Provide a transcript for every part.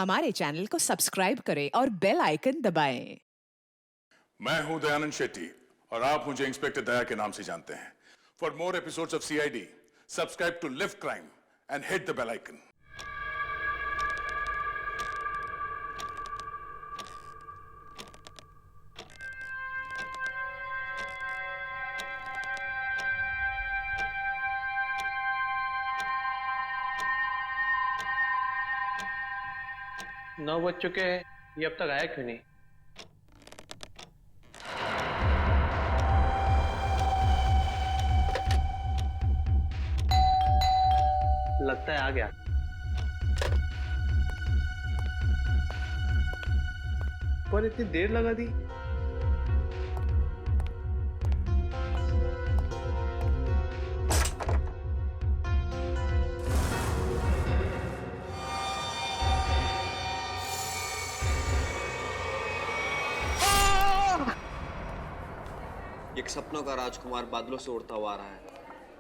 हमारे चैनल को सब्सक्राइब करें और बेल आइकन दबाएं। मैं हूं दयानंद शेट्टी और आप मुझे इंस्पेक्टर दया के नाम से जानते हैं। For more episodes of CID, subscribe to lift crime and hit the bell icon. नौ बज चुके हैं, ये अब तक आया क्यों नहीं? लगता है आ गया। पर इतनी देर लगा दी। एक सपनों का राजकुमार बादलों से उड़ता हुआ आ रहा है,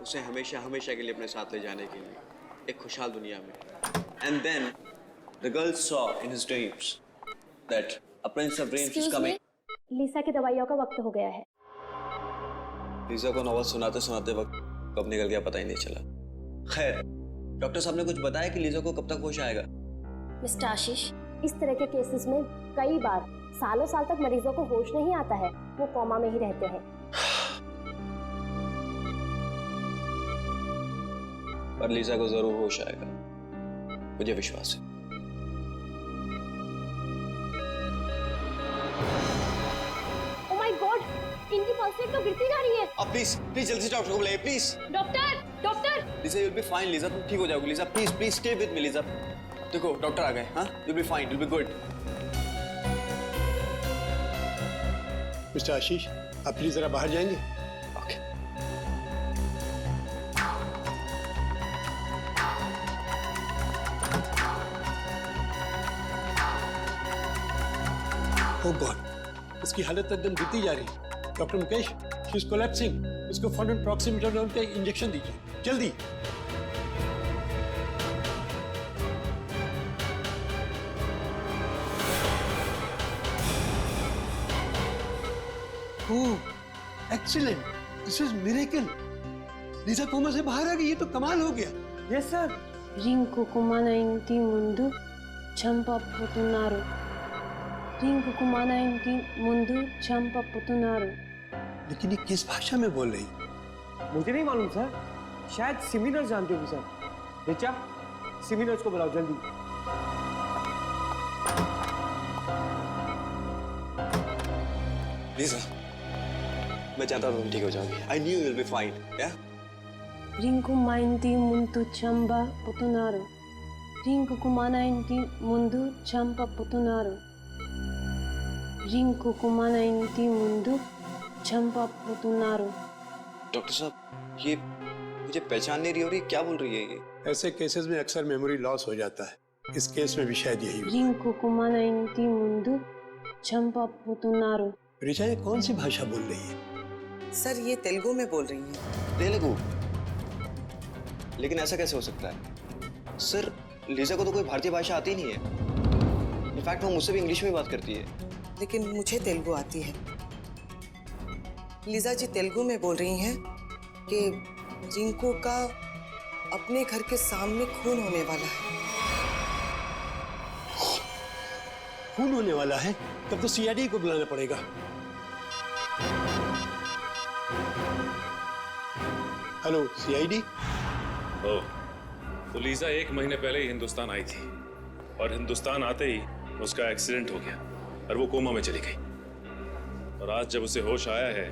उसे हमेशा हमेशा के लिए अपने साथ ले जाने के लिए एक खुशहाल दुनिया में। And then the girl saw in his dreams that a prince of dreams is coming. Lisa की दवाइयों का वक्त हो गया है। लीसा को नॉवेल सुनाते सुनाते वक्त कब निकल गया पता ही नहीं चला। खैर, डॉक्टर साहब ने कुछ बताया कि लीसा को कब तक होश आएगा? मिस्टर आशीष, इस तरह के केसेस में कई बार सालों साल तक मरीजों को होश नहीं आता है, वो कोमा में ही रहते हैं। पर लीसा को जरूर होश आएगा, मुझे विश्वास है। ओह माय गॉड, इनकी पल्स रेट तो गिरती जा रही है। अब प्लीज प्लीज जल्दी से डॉक्टर को बुलाइए please. Doctor, doctor. Lisa, you will be fine Lisa, तुम ठीक हो जाओगी Lisa. Please please stay with me Lisa. देखो डॉक्टर आ गए। हाँ, you will be fine, you will be good. Mister Ashish, आप प्लीज जरा बाहर जाएंगे? ओके। ओह गॉड, इसकी हालत एकदम गिरती जा रही है। Doctor Mukesh, she is collapsing. इसको फौरन प्रॉक्सिमिटर का इंजेक्शन दीजिए, जल्दी। Oh excellent, this is miracle. Lisa coma से बाहर आ गई, ये तो कमाल हो गया। Yes sir. రింకు కుమాన ఇంటి ముందు చంపపుతున్నారు. రింకు కుమాన ఇంటి ముందు చంపపుతున్నారు. लेकिन ये किस भाषा में बोल रही? मुझे नहीं मालूम सर, शायद सिमिनर्स जानते होगी सर। बेचा, सिमिनर्स को बुलाओ जल्दी। लीसा, मैं चाहता था तुम ठीक हो जाओगी। I knew you will be fine, yeah? Rinku మా ఇంటి ముందు చంపపుతున్నారు. రింకు కుమాన ఇంటి ముందు చంపపుతున్నారు. రింకు కుమాన ఇంటి ముందు చంపపుతున్నారు. डॉक्टर साहब, ये मुझे पहचान नहीं रही हो रही, क्या बोल रही है ये? ऐसे केसेस में अक्सर मेमोरी लॉस हो जाता है। इस केस में भी शायद यही हुआ। రింకు కుమాన ఇంటి ముందు చంపపుతున్నారు. ऋचा, ये कौन सी भाषा बोल रही है? सर, ये तेलुगु में बोल रही हैं। तेलुगु? लेकिन ऐसा कैसे हो सकता है? सर, लीसा को तो कोई भारतीय भाषा आती नहीं है। इनफैक्ट वो मुझसे भी इंग्लिश में बात करती है। लेकिन मुझे तेलुगु आती है। लीजा जी तेलुगु में बोल रही हैं कि रिंकू का अपने घर के सामने खून होने वाला है। खून होने वाला है? तब तो सीआईडी को बुलाना पड़ेगा। Hello CID. ओह, तो लीजा 1 महीने पहले ही हिंदुस्तान आई थी और हिंदुस्तान आते ही उसका एक्सीडेंट हो गया और वो कोमा में चली गई। और आज जब उसे होश आया है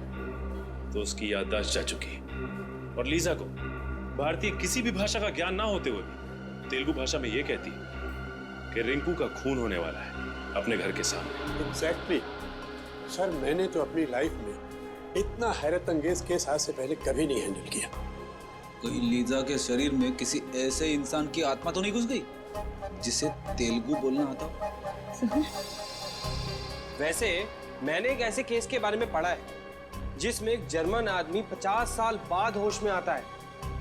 तो उसकी याददाश्त जा चुकी है। और लीजा को भारतीय किसी भी भाषा का ज्ञान ना होते हुए भी तेलुगु भाषा में ये कहती है कि रिंकू का खून होने वाला है अपने घर के सामने। एग्जैक्टली सर, मैंने तो अपनी लाइफ में इतना हैरत अंगेज केस आज से पहले कभी नहीं हैंडल किया। कोई लीजा के शरीर में किसी ऐसे इंसान की आत्मा तो नहीं घुस गई जिसे तेलुगु बोलना आता हो? वैसे मैंने एक ऐसे केस के बारे में पढ़ा है जिसमें एक जर्मन आदमी 50 साल बाद होश में आता है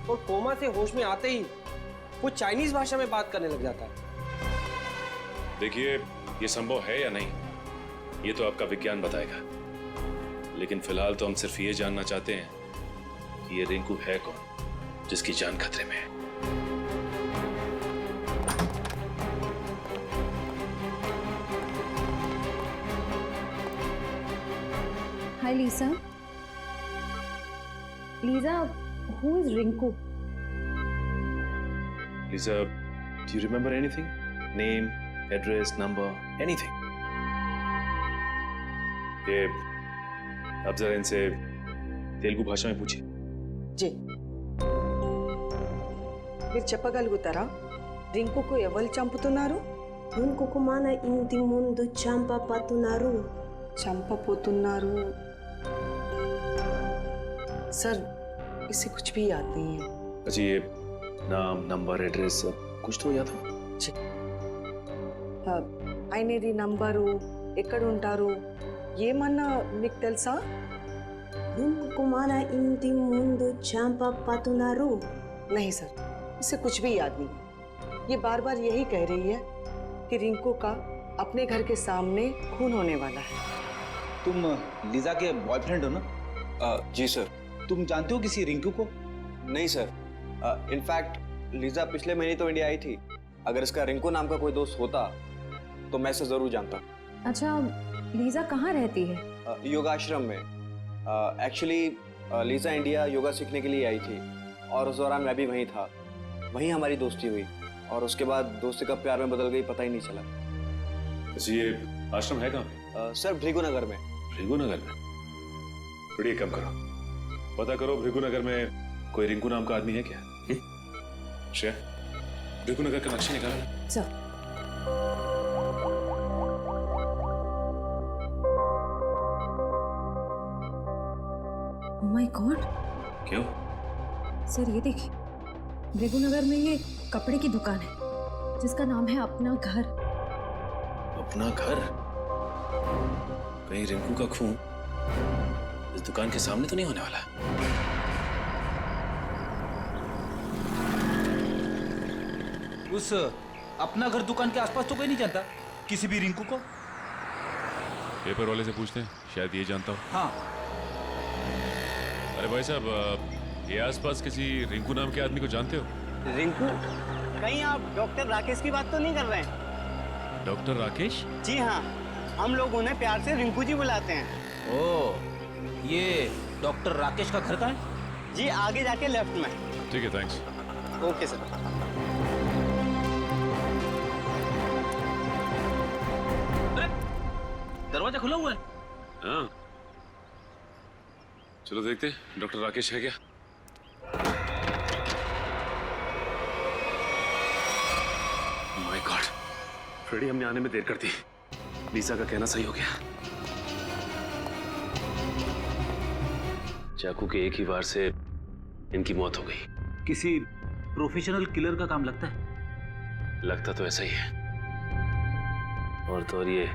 और कोमा से होश में आते ही वो चाइनीज भाषा में बात करने लग जाता है। देखिए, ये संभव है या नहीं ये तो आपका विज्ञान बताएगा, लेकिन फिलहाल तो हम सिर्फ ये जानना चाहते हैं कि ये रिंकू है कौन जिसकी जान खतरे में है। Hi, Lisa. Lisa, who is Rinku? Lisa, do you remember anything? Name, address, number, anything? ये अब जरा इनसे तेलुगु भाषा में पूछिए। जी మీరు చెప్పగలుగుతారా రింకుకు ఎవరు చంపుతున్నారు? రింకుకు మన ఇంటి ముందు చంపబోతున్నారు. చంపపోతున్నారు सर इसे कुछ भी याद नहीं है। अच्छा, ये नाम, नंबर, एड्रेस कुछ तो याद हो? ఆయనది నంబరు ఎక్కడ ఉంటారు ఏమన్నా మీకు తెలుసా? రింకుకు మన ఇంటి ముందు చంపబోతున్నారు. नहीं सर, इसे कुछ भी याद नहीं। ये बार बार यही कह रही है कि रिंकू का अपने घर के सामने खून होने वाला है। तुम लीजा के बॉयफ्रेंड हो ना? जी सर। तुम जानते हो किसी रिंकू को? नहीं सर, इनफैक्ट लीजा पिछले महीने तो इंडिया आई थी। अगर इसका रिंकू नाम का कोई दोस्त होता तो मैं इसे जरूर जानता। अच्छा, लीजा कहाँ रहती है? योगाश्रम में। एक्चुअली लीजा इंडिया योगा सीखने के लिए आई थी और उस दौरान मैं भी वहीं था। वहीं हमारी दोस्ती हुई और उसके बाद दोस्ती कब प्यार में बदल गई पता ही नहीं चला। अच्छा, ये आश्रम है कहाँ पे? सर भृगुनगर में। भृगुनगर में? बड़ी कम करो, पता करो भृगुनगर में कोई रिंकू नाम का आदमी है क्या? श्रेया, भृगुनगर का नक्शा निकाला ना? सर, माय गॉड, क्यों? सर ये देखिए, भृगुनगर में ये कपड़े की दुकान है जिसका नाम है अपना घर। अपना घर? कहीं रिंकू का खून इस दुकान के सामने तो नहीं होने वाला? उस अपना घर दुकान के आसपास तो कोई नहीं जानता किसी भी रिंकू को? पेपर वाले से पूछते हैं, शायद ये जानता हो। हाँ। अरे भाई साहब, ये आसपास किसी रिंकू नाम के आदमी को जानते हो? रिंकू? कहीं आप डॉक्टर राकेश की बात तो नहीं कर रहे हैं? डॉक्टर राकेश? जी हाँ, हम लोग उन्हें प्यार से रिंकू जी बुलाते हैं। ओ, ये डॉक्टर राकेश का घर कहाँ है? जी आगे जाके लेफ्ट में। ठीक है, थैंक्स। Okay sir. दरवाजा खुला हुआ है। हाँ, चलो देखते डॉक्टर राकेश है क्या। माय गॉड, फ्रेडी, हमने आने में देर कर दी। लीजा का कहना सही हो गया। चाकू के एक ही वार से इनकी मौत हो गई। किसी प्रोफेशनल किलर का काम लगता है। लगता तो ऐसा ही है, और तो और ये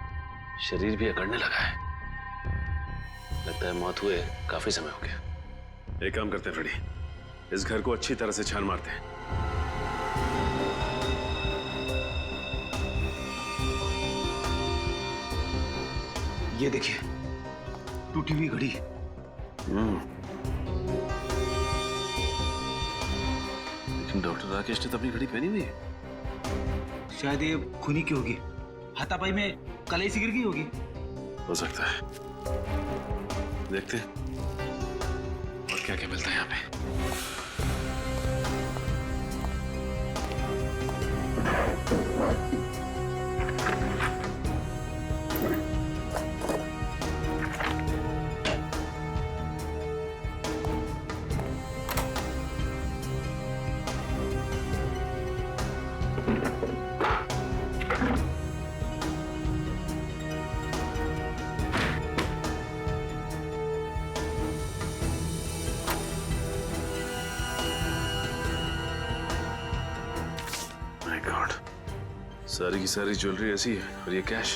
शरीर भी अकड़ने लगा है। लगता है मौत हुए काफी समय हो गया। एक काम करते हैं फ्रेडी, इस घर को अच्छी तरह से छान मारते हैं। ये देखिए, टूटी हुई घड़ी। लेकिन डॉक्टर राकेश ने तो अपनी घड़ी पहनी हुई है। शायद ये खूनी की होगी, हाथापाई में कलाई सी गिर गई होगी। हो सकता है, देखते हैं और क्या क्या मिलता है यहाँ पे। सारी की सारी ज्वेलरी ऐसी है और ये कैश।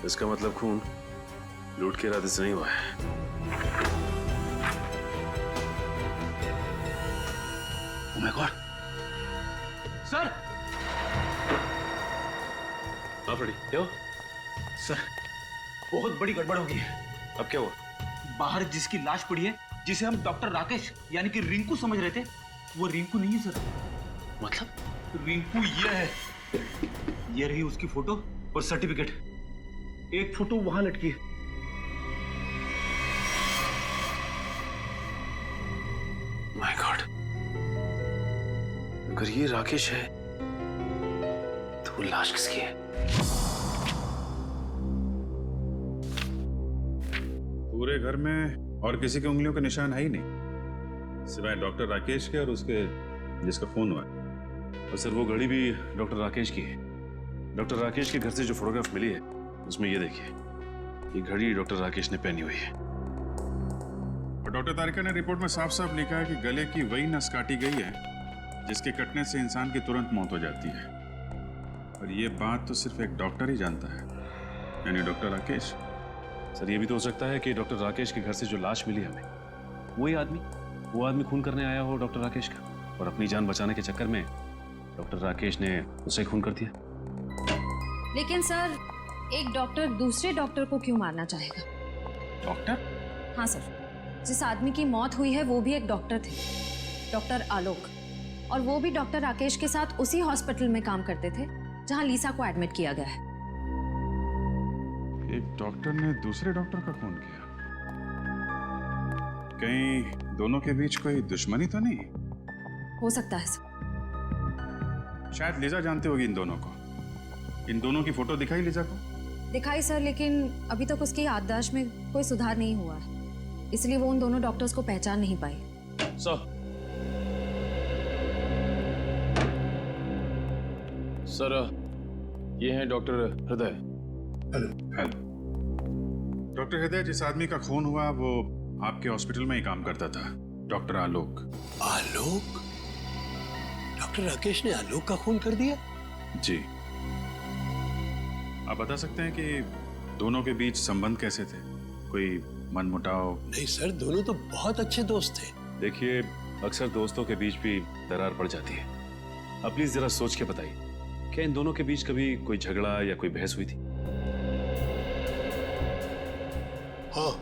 इसका मतलब खून लूट के इरादे से नहीं हुआ है। Oh my God, sir! हाँ फ्रेडी, क्या हुआ? सर बहुत बड़ी गड़बड़ हो गई है। अब क्या हुआ? बाहर जिसकी लाश पड़ी है, जिसे हम डॉक्टर राकेश यानी कि रिंकू समझ रहे थे, वो रिंकू नहीं है सर। मतलब? रिंकू ये है, ये रही उसकी फोटो और सर्टिफिकेट। एक फोटो वहां लटकी है। माय गॉड, अगर ये राकेश है तो वो लाश किसकी है? पूरे घर में और किसी के उंगलियों के निशान है ही नहीं, सिवाय डॉक्टर राकेश के और उसके जिसका फोन हुआ। और सर वो घड़ी भी डॉक्टर राकेश की है। डॉक्टर राकेश के घर से जो फोटोग्राफ मिली है उसमें ये देखिए, ये घड़ी डॉक्टर राकेश ने पहनी हुई है। और डॉक्टर तारिका ने रिपोर्ट में साफ साफ लिखा है कि गले की वही नस काटी गई है जिसके कटने से इंसान की तुरंत मौत हो जाती है। और ये बात तो सिर्फ एक डॉक्टर ही जानता है, यानी डॉक्टर राकेश। सर ये भी तो हो सकता है कि डॉक्टर राकेश के घर से जो लाश मिली हमें, वो आदमी खून करने आया हो डॉक्टर राकेश का, और अपनी जान बचाने के चक्कर में डॉक्टर राकेश ने उसे खून कर दिया। लेकिन सर, एक डॉक्टर दूसरे डॉक्टर को क्यों मारना चाहेगा? डॉक्टर? हाँ सर, जिस आदमी की मौत हुई है वो भी एक डॉक्टर थे, डॉक्टर आलोक, और वो भी डॉक्टर राकेश के साथ उसी हॉस्पिटल में काम करते थे जहां लीसा को एडमिट किया गया है। एक डॉक्टर ने दूसरे डॉक्टर का खून किया? कहीं दोनों के बीच कोई दुश्मनी तो नहीं? हो सकता है सर। शायद लीजा जानते होगी इन दोनों को। इन दोनों की फोटो दिखाई लीजा को? दिखाई सर, लेकिन अभी तक उसकी याददाश्त में कोई सुधार नहीं हुआ है, इसलिए वो उन दोनों डॉक्टर्स को पहचान नहीं पाई। सर ये हैं डॉक्टर हृदय। हेलो। डॉक्टर हृदय, जिस आदमी का खून हुआ वो आपके हॉस्पिटल में ही काम करता था, डॉक्टर आलोक। आलोक? डॉक्टर राकेश ने आलोक का खून कर दिया? जी। आप बता सकते हैं कि दोनों के बीच संबंध कैसे थे? कोई मनमुटाव? नहीं सर, दोनों तो बहुत अच्छे दोस्त थे। देखिए, अक्सर दोस्तों के बीच भी दरार पड़ जाती है। आप प्लीज जरा सोच के बताइए, क्या इन दोनों के बीच कभी कोई झगड़ा या कोई बहस हुई थी? हाँ,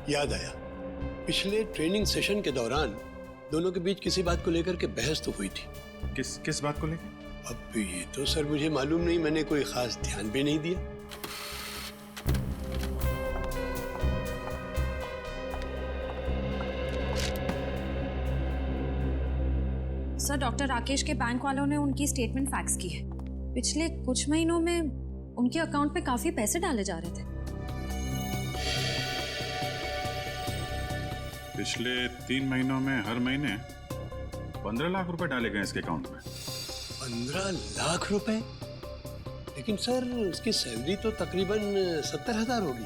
याद आया। पिछले ट्रेनिंग सेशन के दौरान दोनों के बीच किसी बात को लेकर के बहस तो हुई थी। किस बात को लेकर? अब ये तो सर मुझे मालूम नहीं, मैंने कोई खास ध्यान भी नहीं दिया। सर, डॉक्टर राकेश के बैंक वालों ने उनकी स्टेटमेंट फैक्स की है। पिछले कुछ महीनों में उनके अकाउंट पे काफी पैसे डाले जा रहे थे। पिछले 3 महीनों में हर महीने 15 लाख रुपए डाले गए इसके अकाउंट में। 15 लाख रुपए? लेकिन सर उसकी सैलरी तो तकरीबन 70,000 होगी।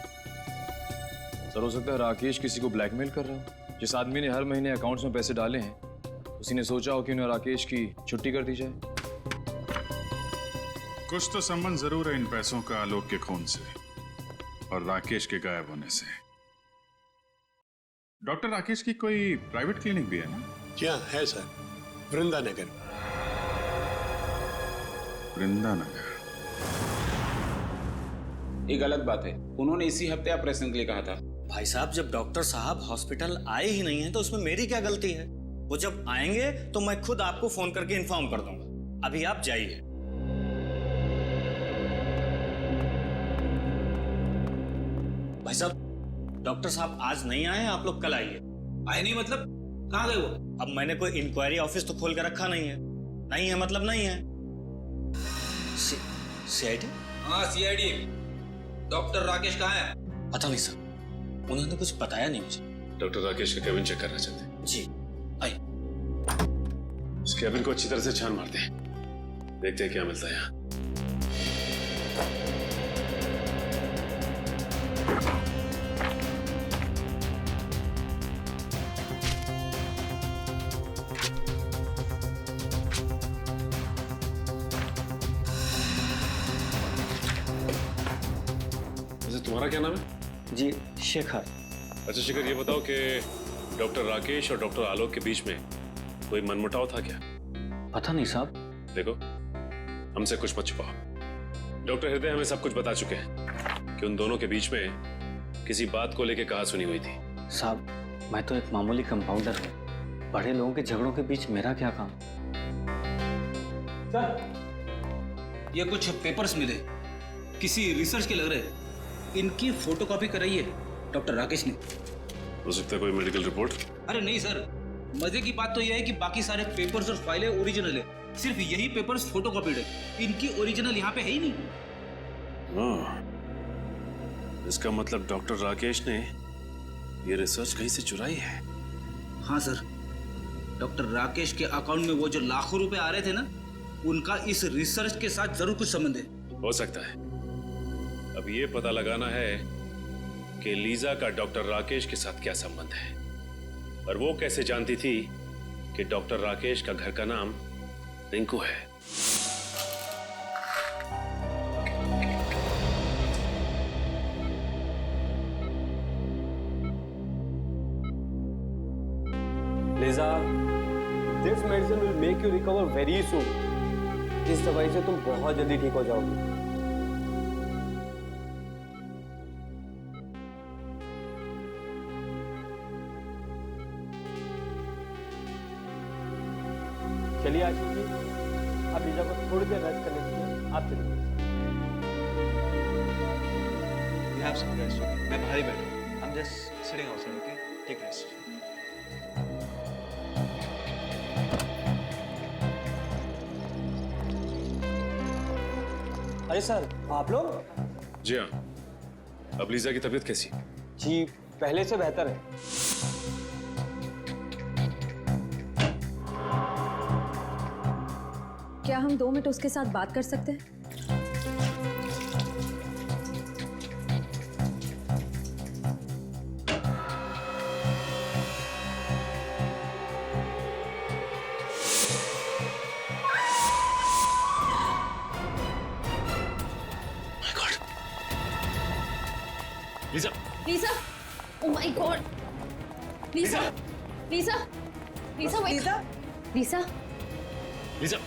सर हो सकता है राकेश किसी को ब्लैकमेल कर रहा हो। जिस आदमी ने हर महीने अकाउंट्स में पैसे डाले हैं, उसी ने सोचा हो कि उन्हें राकेश की छुट्टी कर दी जाए। कुछ तो संबंध जरूर है इन पैसों का आलोक के खून से और राकेश के गायब होने से। डॉक्टर राकेश की कोई प्राइवेट क्लिनिक भी है ना? जी हाँ, है सर, वृंदानगर। वृंदानगर? ये गलत बात है। उन्होंने इसी हफ्ते ऑपरेशन के लिए कहा था। भाई साहब, जब डॉक्टर साहब हॉस्पिटल आए ही नहीं है तो उसमें मेरी क्या गलती है? वो जब आएंगे तो मैं खुद आपको फोन करके इन्फॉर्म कर दूंगा। अभी आप जाइए। भाई साहब, डॉक्टर साहब आज नहीं आए, आप लोग कल आइए। आए नहीं मतलब? कहाँ गए वो? अब मैंने कोई इंक्वायरी ऑफिस तो खोल के रखा नहीं है। नहीं है मतलब नहीं है। सीआईडी? हाँ सीआईडी। डॉक्टर राकेश कहाँ है? पता नहीं सर, उन्होंने कुछ बताया नहीं मुझे। डॉक्टर राकेश का केबिन चेक करना चाहते हैं? जी आइए। इस केबिन को अच्छी तरह से छान मारते हैं, देखते हैं क्या मिलता है यहाँ। तुम्हारा क्या नाम है? जी शेखर। अच्छा शेखर, ये बताओ कि डॉक्टर राकेश और डॉक्टर आलोक के बीच में कोई मनमुटाव था क्या? पता नहीं साहब। देखो, हमसे कुछ मत छुपाओ। डॉक्टर हृदय हमें सब कुछ बता चुके हैं कि उन दोनों के बीच में किसी बात को लेकर कहा सुनी हुई थी। साहब, मैं तो एक मामूली कंपाउंडर हूँ। बड़े लोगों के झगड़ों के बीच मेरा क्या काम? सर, ये कुछ पेपर्स मिले, किसी रिसर्च के लग रहे। इनकी फोटोकॉपी कराई है डॉक्टर राकेश ने। हो सकता है कोई मेडिकल रिपोर्ट? अरे नहीं सर, मजे की बात तो यह है कि बाकी सारे पेपर्स और फाइलें ओरिजिनल है, सिर्फ यही पेपर्स फोटोकॉपीड है। इनकी ओरिजिनल यहाँ पे है ही नहीं। इसका मतलब डॉक्टर राकेश ने ये रिसर्च कहीं से चुराई है। हाँ सर, डॉक्टर राकेश के अकाउंट में वो जो लाखों रुपए आ रहे थे ना, उनका इस रिसर्च के साथ जरूर कुछ संबंध है। हो सकता है। अब ये पता लगाना है कि लीजा का डॉक्टर राकेश के साथ क्या संबंध है, और वो कैसे जानती थी कि डॉक्टर राकेश का घर का नाम रिंकू है। Liza, this medicine will make you recover very soon. इस दवाई से तुम बहुत जल्दी ठीक हो जाओगी। चलिए आशीष जी, अब लिजा को थोड़ी देर रेस्ट करने दीजिए। आप चलिए। You have some rest, okay? मैं बाहर ही बैठा हूँ। I'm just sitting outside, okay? Take rest. अरे सर, आप लोग? जी हाँ। अब लीजा की तबीयत कैसी? जी, पहले से बेहतर है। क्या हम 2 मिनट उसके साथ बात कर सकते हैं? Lisa! Lisa! Oh my God! Lisa! Lisa! Lisa! wake up! Lisa! Lisa!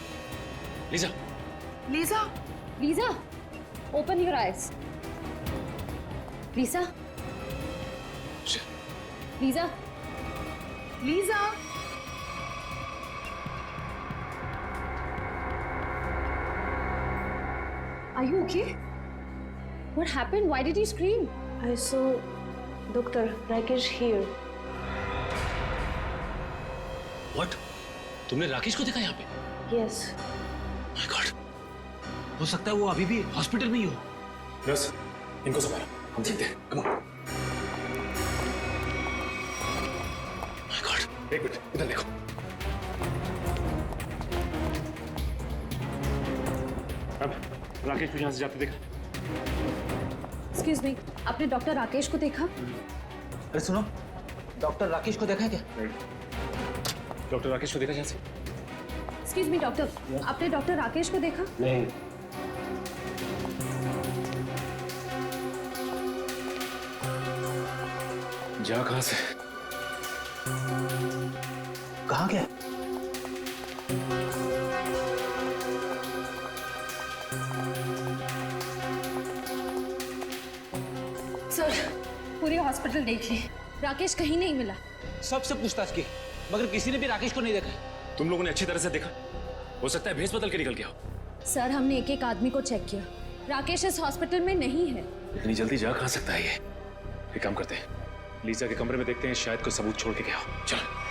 Lisa! Lisa! Lisa! Open your eyes. Lisa! Lisa! Lisa! Are you okay? What happened? Why did you scream? I saw Dr. Rakesh here. What? तुमने राकेश को देखा यहाँ पे? Yes. My God! हो सकता है वो अभी भी हॉस्पिटल में ही हो। नर्स, इनको संभालो, हम देखते हैं। Come on. My God! एक मिनट, इधर देखो। अब राकेश को यहाँ से जाते देखा? Excuse me, आपने डॉक्टर राकेश को देखा? अरे सुनो, डॉक्टर राकेश को देखा है क्या? डॉक्टर राकेश को देखा यहाँ से? Excuse me, डॉक्टर, आपने डॉक्टर राकेश को देखा? नहीं। जा कहाँ से? कहाँ गया? सर, पूरी हॉस्पिटल देख ली, राकेश कहीं नहीं मिला। सबसे पूछताछ की, मगर किसी ने भी राकेश को नहीं देखा। तुम लोगों ने अच्छी तरह से देखा? हो सकता है भेस बदल के निकल गया हो। सर, हमने एक एक आदमी को चेक किया, राकेश इस हॉस्पिटल में नहीं है। इतनी जल्दी जा कहाँ सकता है ये? एक काम करते हैं, लीजा के कमरे में देखते हैं, शायद कोई सबूत छोड़ के गया हो। चलो।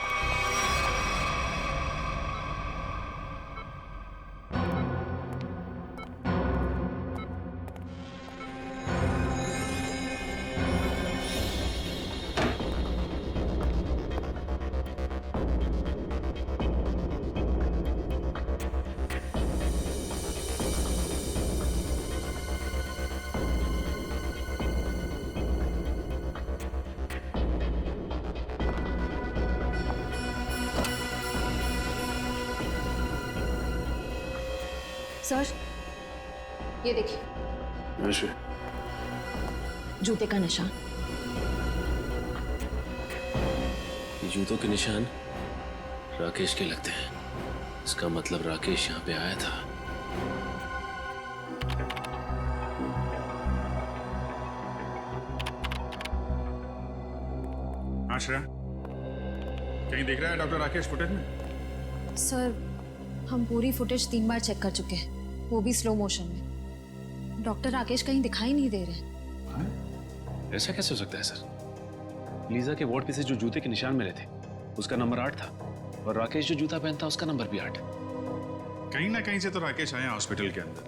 सर, ये देखिए, नशे, जूते का निशान। ये जूतों के निशान राकेश के लगते हैं। इसका मतलब राकेश यहाँ पे आया था। हाँ श्रेया, कहीं दिख रहा है डॉक्टर राकेश फुटेज में? सर, हम पूरी फुटेज 3 बार चेक कर चुके हैं, वो भी स्लो मोशन में। डॉक्टर राकेश कहीं दिखाई नहीं दे रहे। ऐसा कैसे हो सकता है सर? लीजा के वार्ड पे से जो जूते के निशान मिले थे उसका नंबर 8 था, और राकेश जो जूता पहनता उसका नंबर भी 8। कहीं ना कहीं से तो राकेश आया हॉस्पिटल के अंदर।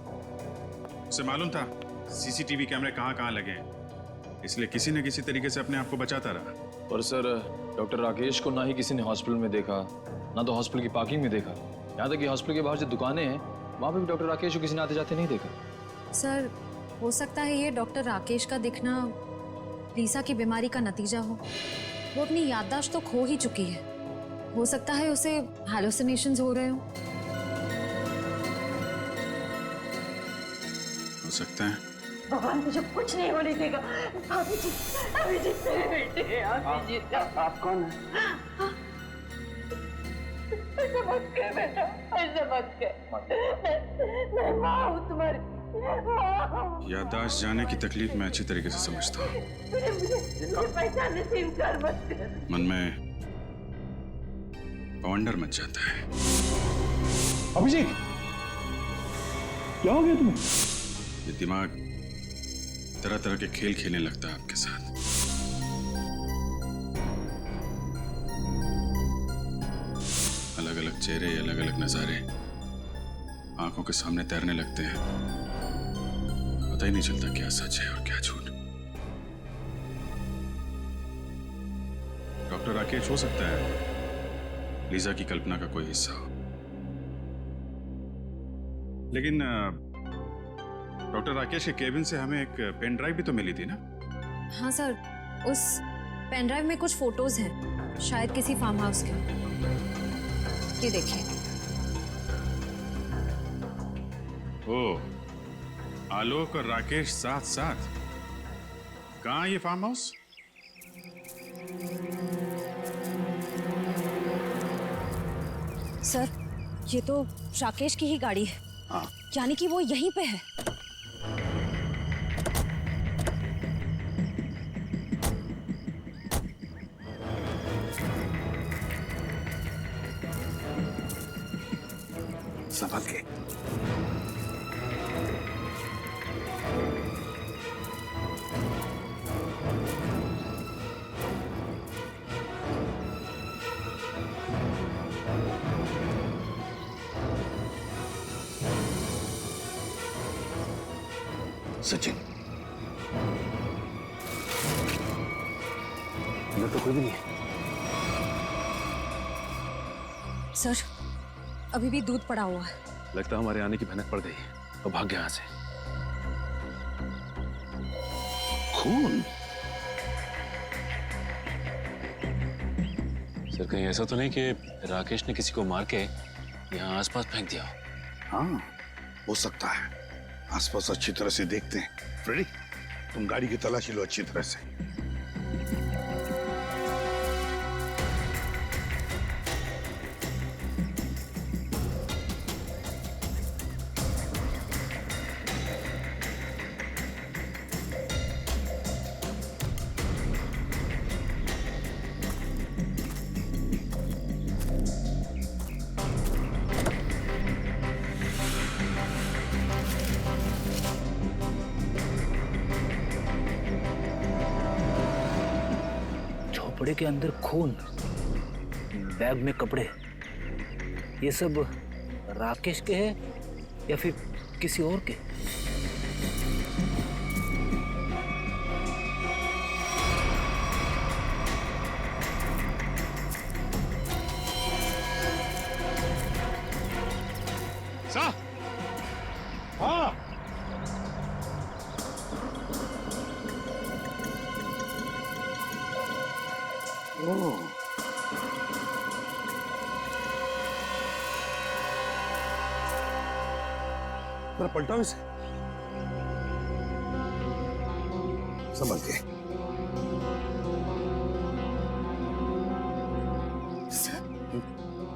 उसे मालूम था सीसीटीवी कैमरे कहाँ कहाँ लगे हैं, इसलिए किसी न किसी तरीके से अपने आप को बचाता रहा। और सर, डॉक्टर राकेश को ना ही किसी ने हॉस्पिटल में देखा, ना तो हॉस्पिटल की पार्किंग में देखा। यहाँ तक कि हॉस्पिटल के बाहर जो दुकानें हैं वहाँ पे भी डॉक्टर राकेश को किसी ने आते जाते नहीं देखा। सर, हो सकता है ये डॉक्टर राकेश का दिखना लीसा की बीमारी का नतीजा हो। वो अपनी याददाश्त तो खो ही चुकी है, हो सकता है उसे हैलुसिनेशंस हो रहे हो। हो सकता है। भगवान मुझे कुछ नहीं होने देगा। अभिजीत मेरे बेटे, अभिजीत। आप कौन है? ऐसा मत कर बेटा, ऐसा मत कर। मैं माँ हूँ तुम्हारी। याददाश्त जाने की तकलीफ मैं अच्छी तरीके से समझता हूँ। मुझे पहचानने से इनकार मत कर। मन में वंडर मच जाता है। अभिजीत, क्या हो गया तुम्हें? ये दिमाग तरह तरह के खेल खेलने लगता है आपके साथ। अलग अलग चेहरे, अलग अलग नजारे आंखों के सामने तैरने लगते हैं। पता ही नहीं चलता क्या सच है और क्या झूठ। डॉक्टर राकेश हो सकता है लीजा की कल्पना का कोई हिस्सा हो, लेकिन डॉक्टर राकेश के केबिन से हमें एक पेन ड्राइव भी तो मिली थी ना? हाँ सर, उस पेन ड्राइव में कुछ फोटोज हैं, शायद किसी फार्म हाउस के। ये देखिए। ओ, आलोक और राकेश साथ साथ। कहाँ ये फार्म हाउस? सर, ये तो राकेश की ही गाड़ी है। हाँ। यानी कि वो यहीं पे है। संभल के। सचिन, अंदर तो कोई भी नहीं है। सर, अभी भी दूध पड़ा हुआ है। लगता है हमारे आने की भनक पड़ गई और भाग गया यहाँ से। खून? सर, कहीं ऐसा तो नहीं कि राकेश ने किसी को मार के यहाँ आसपास फेंक दिया हो? हाँ, हो सकता है। आसपास अच्छी तरह से देखते हैं। फ्रेडी, तुम गाड़ी की तलाशी लो अच्छी तरह से। झोपड़े के अंदर खून, बैग में कपड़े, ये सब राकेश के हैं या फिर किसी और के? सा? हाँ। पलटाओ इसे। संभल के।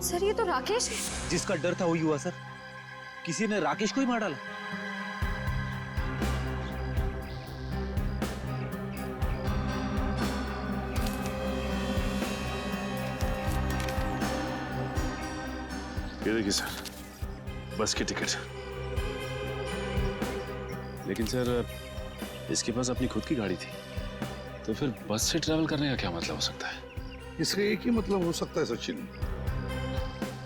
सर, ये तो राकेश है। जिसका डर था वही हुआ सर। किसी ने राकेश को ही मार डाला। ये देखिए सर, बस की टिकट। लेकिन सर इसके पास अपनी खुद की गाड़ी थी, तो फिर बस से ट्रैवल करने का क्या मतलब हो सकता है? इसका एक ही मतलब हो सकता है सचिन,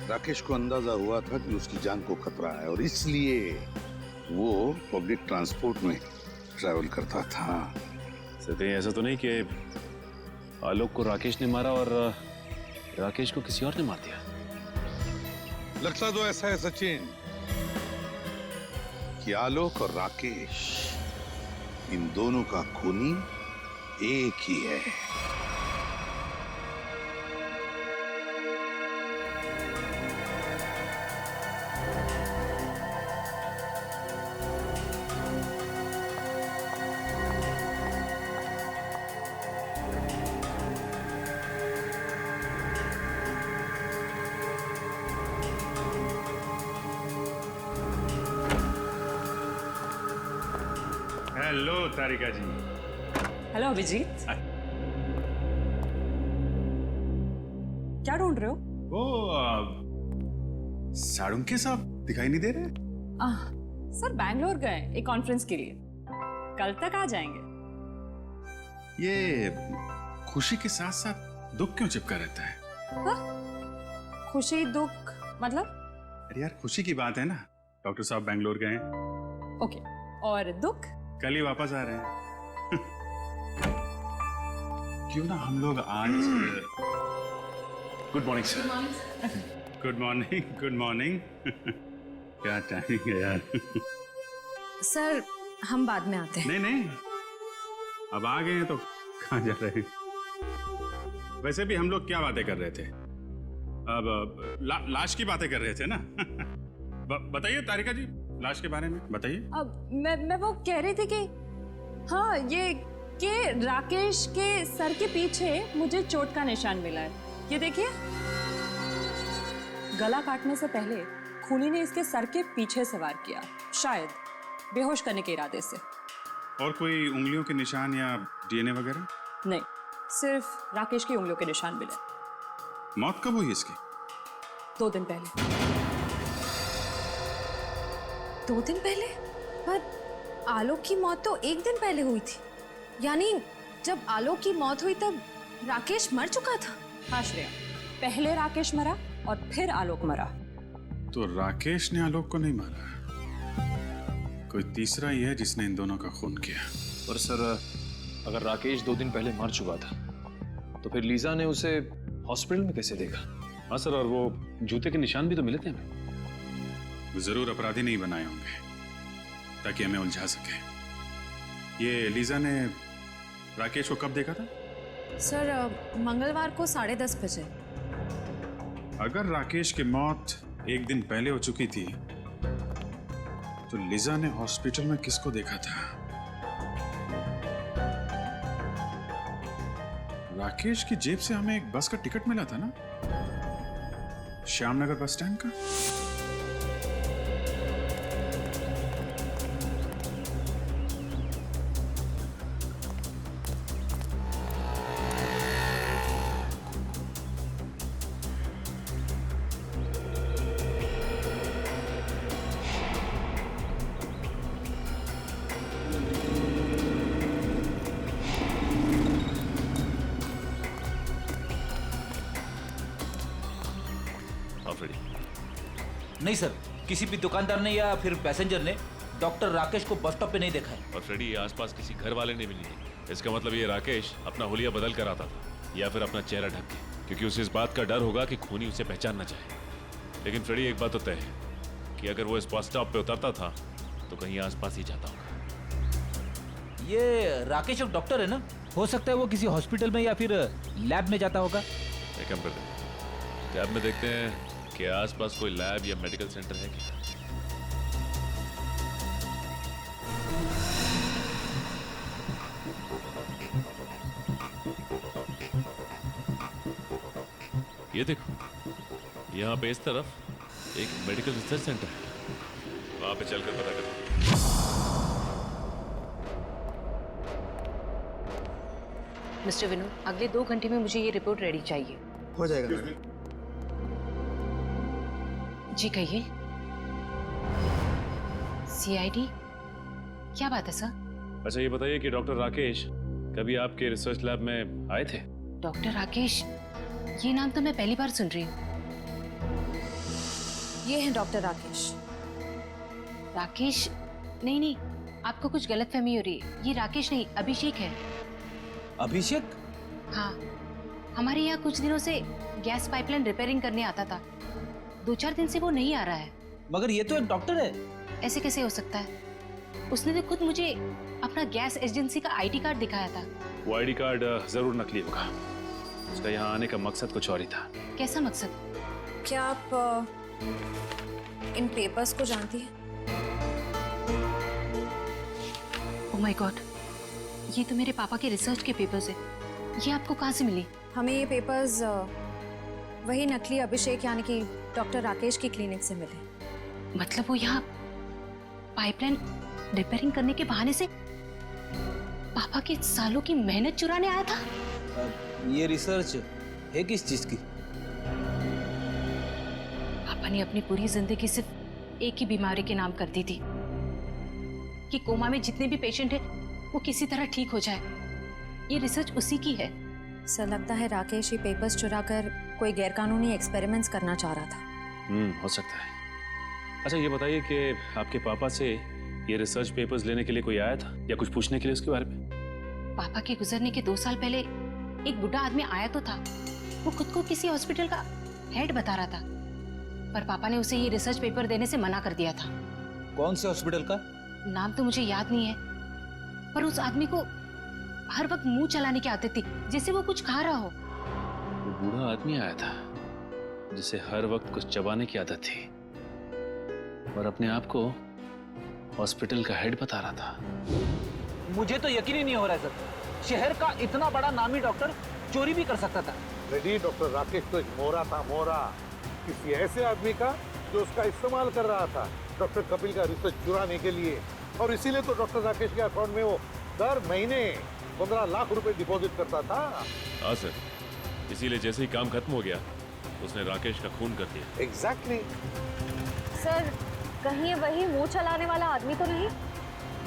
राकेश को अंदाजा हुआ था कि उसकी जान को खतरा है और इसलिए वो पब्लिक ट्रांसपोर्ट में ट्रैवल करता था। सर ऐसा तो नहीं कि आलोक को राकेश ने मारा और राकेश को किसी और ने मार दिया? लगता तो ऐसा है सचिन कि आलोक और राकेश इन दोनों का खूनी एक ही है। हेलो तारिका जी। हेलो अभिजीत। क्या ढूंढ रहे हो? वो साड़ुंके साहब दिखाई नहीं दे रहे? सर बैंगलोर गए एक कॉन्फ्रेंस के लिए, कल तक आ जाएंगे। ये खुशी के साथ साथ दुख क्यों चिपका रहता है? खुशी दुख मतलब? अरे यार खुशी की बात है ना, डॉक्टर साहब बैंगलोर गए हैं। ओके, और दुख? कल ही वापस आ रहे हैं। क्यों ना हम लोग आज good morning sir. Good morning, good morning. क्या टाइमिंग है यार। सर हम बाद में आते हैं। नहीं नहीं, अब आ गए हैं तो कहाँ जा रहे हैं? वैसे भी हम लोग क्या बातें कर रहे थे? अब लाश की बातें कर रहे थे ना। बताइए तारिका जी, लाश के बारे में बताइए। अब मैं वो कह रही थी कि हाँ, ये कि राकेश के सर के पीछे मुझे चोट का निशान मिला है। ये देखिए, गला काटने से पहले खूनी ने इसके सर के पीछे से वार किया, शायद बेहोश करने के इरादे से। और कोई उंगलियों के निशान या डीएनए वगैरह? नहीं, सिर्फ राकेश की उंगलियों के निशान मिले। मौत कब हुई इसकी? 2 दिन पहले। 2 दिन पहले? पर आलोक की मौत तो 1 दिन पहले हुई थी। यानी जब आलोक की मौत हुई तब राकेश मर चुका था। हाँ श्रेया, पहले राकेश मरा और फिर आलोक मरा। तो राकेश ने आलोक को नहीं मारा, कोई तीसरा ही है जिसने इन दोनों का खून किया। और सर अगर राकेश 2 दिन पहले मर चुका था तो फिर लीजा ने उसे हॉस्पिटल में कैसे देखा? हाँ सर, और वो जूते के निशान भी तो मिले थे हमें। वो जरूर अपराधी नहीं बनाए होंगे ताकि हमें उलझा सके। ये लीजा ने राकेश को कब देखा था? सर मंगलवार को 10:30 बजे। अगर राकेश की मौत 1 दिन पहले हो चुकी थी तो लीजा ने हॉस्पिटल में किसको देखा था? राकेश की जेब से हमें एक बस का टिकट मिला था ना, श्यामनगर बस स्टैंड का। नहीं सर, किसी भी दुकानदार ने या फिर पैसेंजर ने डॉक्टर राकेश को बस स्टॉप पे नहीं देखा है। और फ्रेडी, आसपास किसी घर वाले ने भी नहीं देखी। इसका मतलब ये राकेश अपना हुलिया बदल कर आता था या फिर अपना चेहरा ढक के, क्योंकि उसे इस बात का डर होगा कि खूनी उसे पहचान न जाए। लेकिन फ्रेडी, एक बात तो तय है कि अगर वो इस बस स्टॉप पे उतरता था तो कहीं आसपास ही जाता होगा। ये राकेश एक डॉक्टर है ना, हो सकता है वो किसी हॉस्पिटल में या फिर लैब में जाता होगा। एक काम करते हैं, लैब में देखते हैं कि आसपास कोई लैब या मेडिकल सेंटर है क्या। ये देखो, यहाँ पे इस तरफ एक मेडिकल रिसर्च सेंटर है, वहां पे चलकर पता करते हैं। मिस्टर विनोद, अगले 2 घंटे में मुझे ये रिपोर्ट रेडी चाहिए। हो जाएगा। जी कहिए। सीआईडी, क्या बात है सर? अच्छा ये बताइए कि डॉक्टर राकेश कभी आपके रिसर्च लैब में आए थे? डॉक्टर राकेश, ये नाम तो मैं पहली बार सुन रही हूँ। ये है डॉक्टर राकेश। राकेश? नहीं नहीं, आपको कुछ गलतफहमी हो रही है। ये राकेश नहीं, अभिषेक है। अभिषेक? हाँ, हमारे यहाँ कुछ दिनों से गैस पाइपलाइन रिपेयरिंग करने आता था। 2-4 दिन से वो नहीं आ रहा है। मगर ये तो एक डॉक्टर है। ऐसे कैसे हो सकता है? उसने तो खुद मुझे अपना गैस एजेंसी का आईडी कार्ड दिखाया था। वो आईडी कार्ड जरूर नकली होगा। उसका यहाँ आने का मकसद कुछ और ही था। कैसा मकसद? क्या आप इन पेपर्स को जानती हैं? ओह माय गॉड, ये तो मेरे पापा के रिसर्च के पेपर्स है। ये आपको कहाँ से मिली? हमें ये पेपर्स वही नकली अभिषेक यानी कि डॉक्टर राकेश की क्लिनिक से मिले। मतलब वो यहाँ पाइपलाइन रिपेयरिंग करने के बहाने से पापा के सालों की मेहनत चुराने आया था? ये रिसर्च है किस चीज की? पापा ने अपनी पूरी जिंदगी सिर्फ एक ही बीमारी के नाम कर दी थी कि कोमा में जितने भी पेशेंट हैं वो किसी तरह ठीक हो जाए। ये रिसर्च उसी की है। सर लगता है राकेश ये पेपर्स चुराकर कोई गैरकानूनी एक्सपेरिमेंट्स करना चाह रहा था। हो सकता है। अच्छा ये बताइए कि आपके पापा से ये रिसर्च पेपर्स लेने के लिए कोई आया था या कुछ पूछने के लिए उसके बारे में? पापा के गुजरने के 2 साल पहले एक बुढ़ा आदमी आया तो था। वो खुद को किसी हॉस्पिटल का हेड बता रहा था, पर पापा ने उसे ये रिसर्च पेपर देने से मना कर दिया था। कौन से हॉस्पिटल का? नाम तो मुझे याद नहीं है, पर उस आदमी को हर वक्त मुंह चलाने की आदत थी, जैसे वो कुछ खा रहा हो। वो बूढ़ा आदमी आया था जिसे हर वक्त कुछ चबाने की आदत थी और अपने आप को हॉस्पिटल का हेड बता रहा था। मुझे तो यकीन ही नहीं हो रहा है सर। शहर का इतना बड़ा नामी डॉक्टर चोरी भी कर सकता था। रेडी, डॉक्टर राकेश तो एक मोहरा था, मोहरा। किसी ऐसे आदमी का जो उसका इस्तेमाल कर रहा था डॉक्टर कपिल का रिसर्च चुराने के लिए। और इसीलिए तो डॉक्टर राकेश के अकाउंट में वो दर महीने 15 लाख रुपए डिपॉजिट करता था। हाँ सर, इसीलिए जैसे ही काम खत्म हो गया उसने राकेश का खून कर दिया। एग्जैक्टली। सर कहीं वही मुंह चलाने वाला आदमी तो नहीं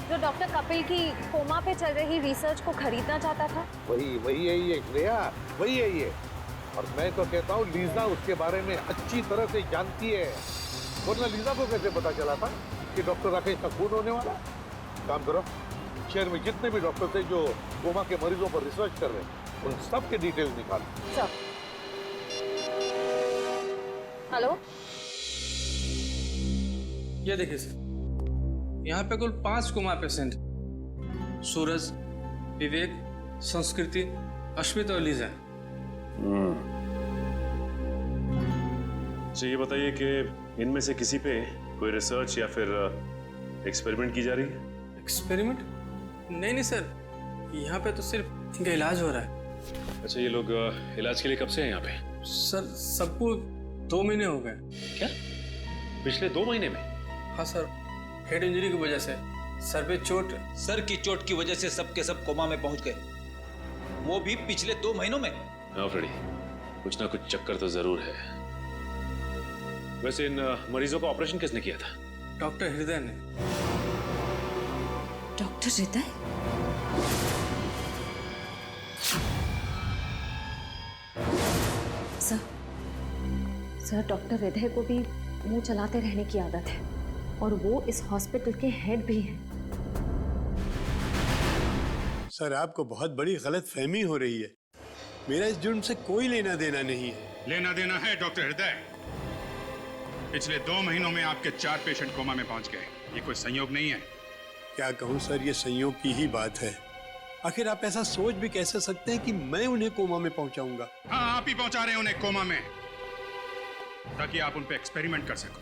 जो डॉक्टर कपिल की कोमा पे चल रही रिसर्च को खरीदना चाहता था? वही है ये श्रेया, वही है ये। और मैं तो कहता हूँ लीजा उसके बारे में अच्छी तरह से जानती है। वरना लीजा को कैसे पता चला था कि डॉक्टर राकेश का खून होने वाला? काम करो, शहर में जितने भी डॉक्टर थे जो कोमा के मरीजों पर रिसर्च कर रहे हैं उन सब के डिटेल्स निकालो। सर। हेलो, ये देखिए सर, यहाँ पे कुल 5 कोमा पेशेंट, सूरज, विवेक, संस्कृति, अश्वित और लीजा। अच्छा ये बताइए कि इनमें से किसी पे कोई रिसर्च या फिर एक्सपेरिमेंट की जा रही है? एक्सपेरिमेंट? नहीं सर, यहाँ पे तो सिर्फ इनका इलाज हो रहा है। अच्छा ये लोग इलाज के लिए कब से हैं यहाँ पे? सर सबको 2 महीने हो गए। क्या? पिछले 2 महीने में? हाँ सर, हेड इंजरी की वजह से सर पे चोट। सर की चोट की वजह से सब के सब कोमा में पहुंच गए, वो भी पिछले 2 महीनों में। हाँ फ्रेडी, कुछ ना कुछ चक्कर तो जरूर है। वैसे इन मरीजों का ऑपरेशन किसने किया था? डॉक्टर हृदय ने। डॉक्टर हृदय? सर डॉक्टर हृदय को भी मुंह चलाते रहने की आदत है और वो इस हॉस्पिटल के हेड भी हैं। सर आपको बहुत बड़ी गलत फहमी हो रही है। मेरा इस जुर्म से कोई लेना देना नहीं है। लेना देना है डॉक्टर हृदय। पिछले 2 महीनों में आपके 4 पेशेंट कोमा में पहुंच गए। ये कोई संयोग नहीं है। क्या कहूँ सर, ये संयोग की ही बात है। आखिर आप ऐसा सोच भी कैसे सकते हैं कि मैं उन्हें कोमा में पहुंचाऊंगा? हाँ, आप ही पहुंचा रहे हैं उन्हें कोमा में, ताकि आप उन पे एक्सपेरिमेंट कर सको,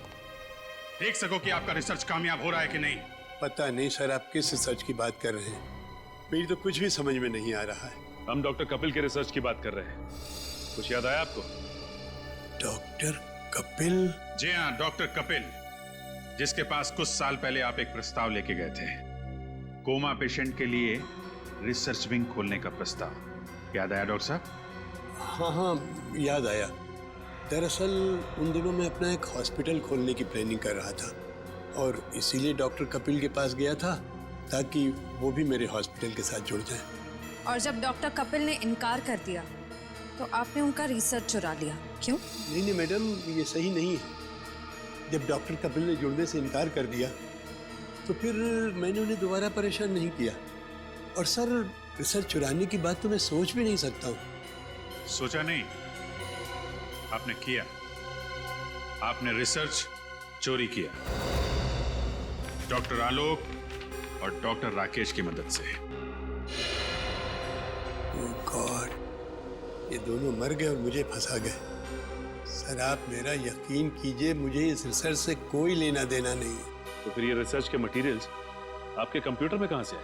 देख सको कि आपका रिसर्च कामयाब हो रहा है कि नहीं। पता नहीं सर आप किस रिसर्च की बात कर रहे हैं, मेरी तो कुछ भी समझ में नहीं आ रहा है। हम डॉक्टर कपिल के रिसर्च की बात कर रहे हैं। कुछ याद आया आपको? डॉक्टर कपिल? जी हाँ, डॉक्टर कपिल, जिसके पास कुछ साल पहले आप एक प्रस्ताव लेके गए थे, कोमा पेशेंट के लिए रिसर्च विंग खोलने का प्रस्ताव। याद आया डॉक्टर साहब? हाँ हाँ याद आया। दरअसल उन दिनों मैं अपना एक हॉस्पिटल खोलने की प्लानिंग कर रहा था और इसीलिए डॉक्टर कपिल के पास गया था ताकि वो भी मेरे हॉस्पिटल के साथ जुड़ जाए। और जब डॉक्टर कपिल ने इनकार कर दिया तो आपने उनका रिसर्च चुरा लिया, क्यों? नहीं मैडम, ये सही नहीं है। जब डॉक्टर कपिल ने जुड़ने से इनकार कर दिया तो फिर मैंने उन्हें दोबारा परेशान नहीं किया। और सर, रिसर्च चुराने की बात तो मैं सोच भी नहीं सकता हूँ। सोचा नहीं, आपने किया। आपने रिसर्च चोरी किया, डॉक्टर आलोक और डॉक्टर राकेश की मदद से। ओह गॉड, ये दोनों मर गए और मुझे फंसा गए। सर, आप मेरा यकीन कीजिए, मुझे इस रिसर्च से कोई लेना देना नहीं है। तो फिर ये रिसर्च के मटेरियल्स आपके कंप्यूटर में कहां से आए?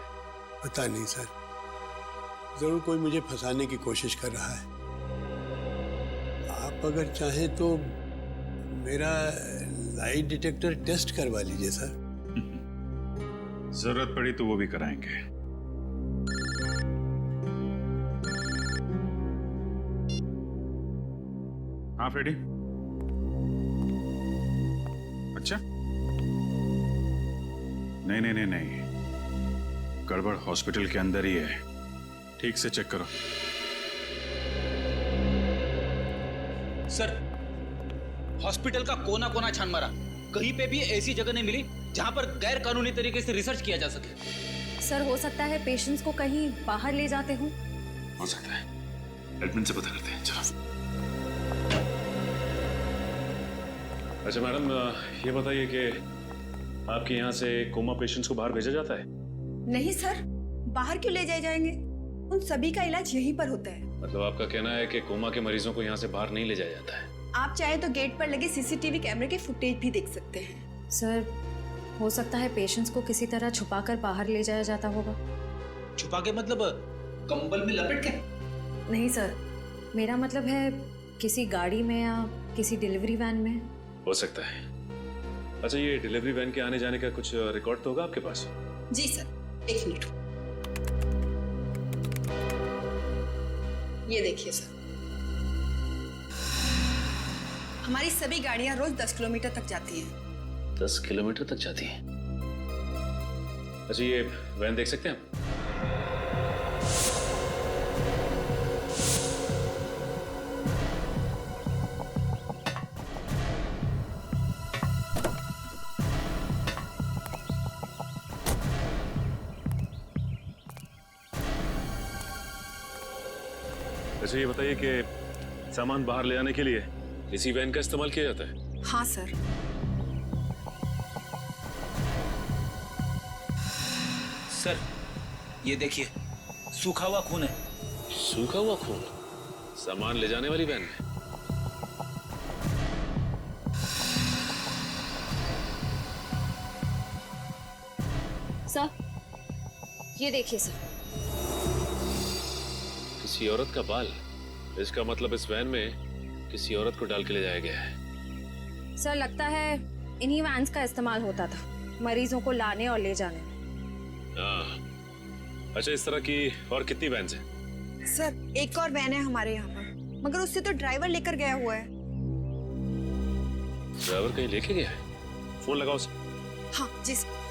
पता नहीं सर, जरूर कोई मुझे फंसाने की कोशिश कर रहा है। आप अगर चाहें तो मेरा लाइट डिटेक्टर टेस्ट करवा लीजिए सर। जरूरत पड़ी तो वो भी कराएंगे। हाँ फ्रेडी, अच्छा नहीं, गड़बड़ हॉस्पिटल के अंदर ही है। ठीक से चेक करो। सर, हॉस्पिटल का कोना कोना छान मारा, कहीं पे भी ऐसी जगह नहीं मिली जहां पर गैर कानूनी तरीके से रिसर्च किया जा सके। सर, हो सकता है पेशेंट्स को कहीं बाहर ले जाते हों। हो सकता है, एडमिन से पता करते हैं। चलो। अच्छा मैडम, ये बताइए कि आपके यहाँ से कोमा पेशेंट्स को बाहर भेजा जाता है? नहीं सर, बाहर क्यों ले जाए जाएंगे? उन सभी का इलाज यहीं पर होता है। मतलब आपका कहना है कि कोमा के मरीजों को यहाँ से बाहर नहीं ले जाया जाता है? आप चाहे तो गेट पर लगे सीसीटीवी कैमरे के फुटेज भी देख सकते हैं। सर, हो सकता है पेशेंट्स को किसी तरह छुपाकर बाहर ले जाया जाता होगा। छुपा के मतलब कंबल में लपेट के? नहीं सर, मेरा मतलब है किसी गाड़ी में या किसी डिलीवरी वैन में। हो सकता है। अच्छा, ये डिलीवरी वैन के आने जाने का कुछ रिकॉर्ड तो होगा आपके पास? जी सर, एक मिनट। ये देखिए सर, हमारी सभी गाड़ियां रोज 10 किलोमीटर तक जाती हैं। 10 किलोमीटर तक जाती हैं? अच्छा, ये वैन देख सकते हैं आप? अच्छा, ये बताइए कि सामान बाहर ले जाने के लिए इसी वैन का इस्तेमाल किया जाता है? हाँ सर। सर, ये देखिए, सूखा हुआ खून है। सूखा हुआ खून सामान ले जाने वाली वैन में? सर, ये देखिए सर। किसी औरत का बाल? इसका मतलब इस वैन में किसी औरत को डाल के ले जाया गया है। सर, लगता है इन्हीं वैन्स का इस्तेमाल होता था मरीजों को लाने और ले जाने में। अच्छा, इस तरह की और कितनी वैन है? सर, एक और वैन है हमारे यहाँ पर, मगर उससे तो ड्राइवर लेकर गया हुआ है। ड्राइवर कहीं लेके गया है? फोन लगाओ उसे। हाँ जी सर।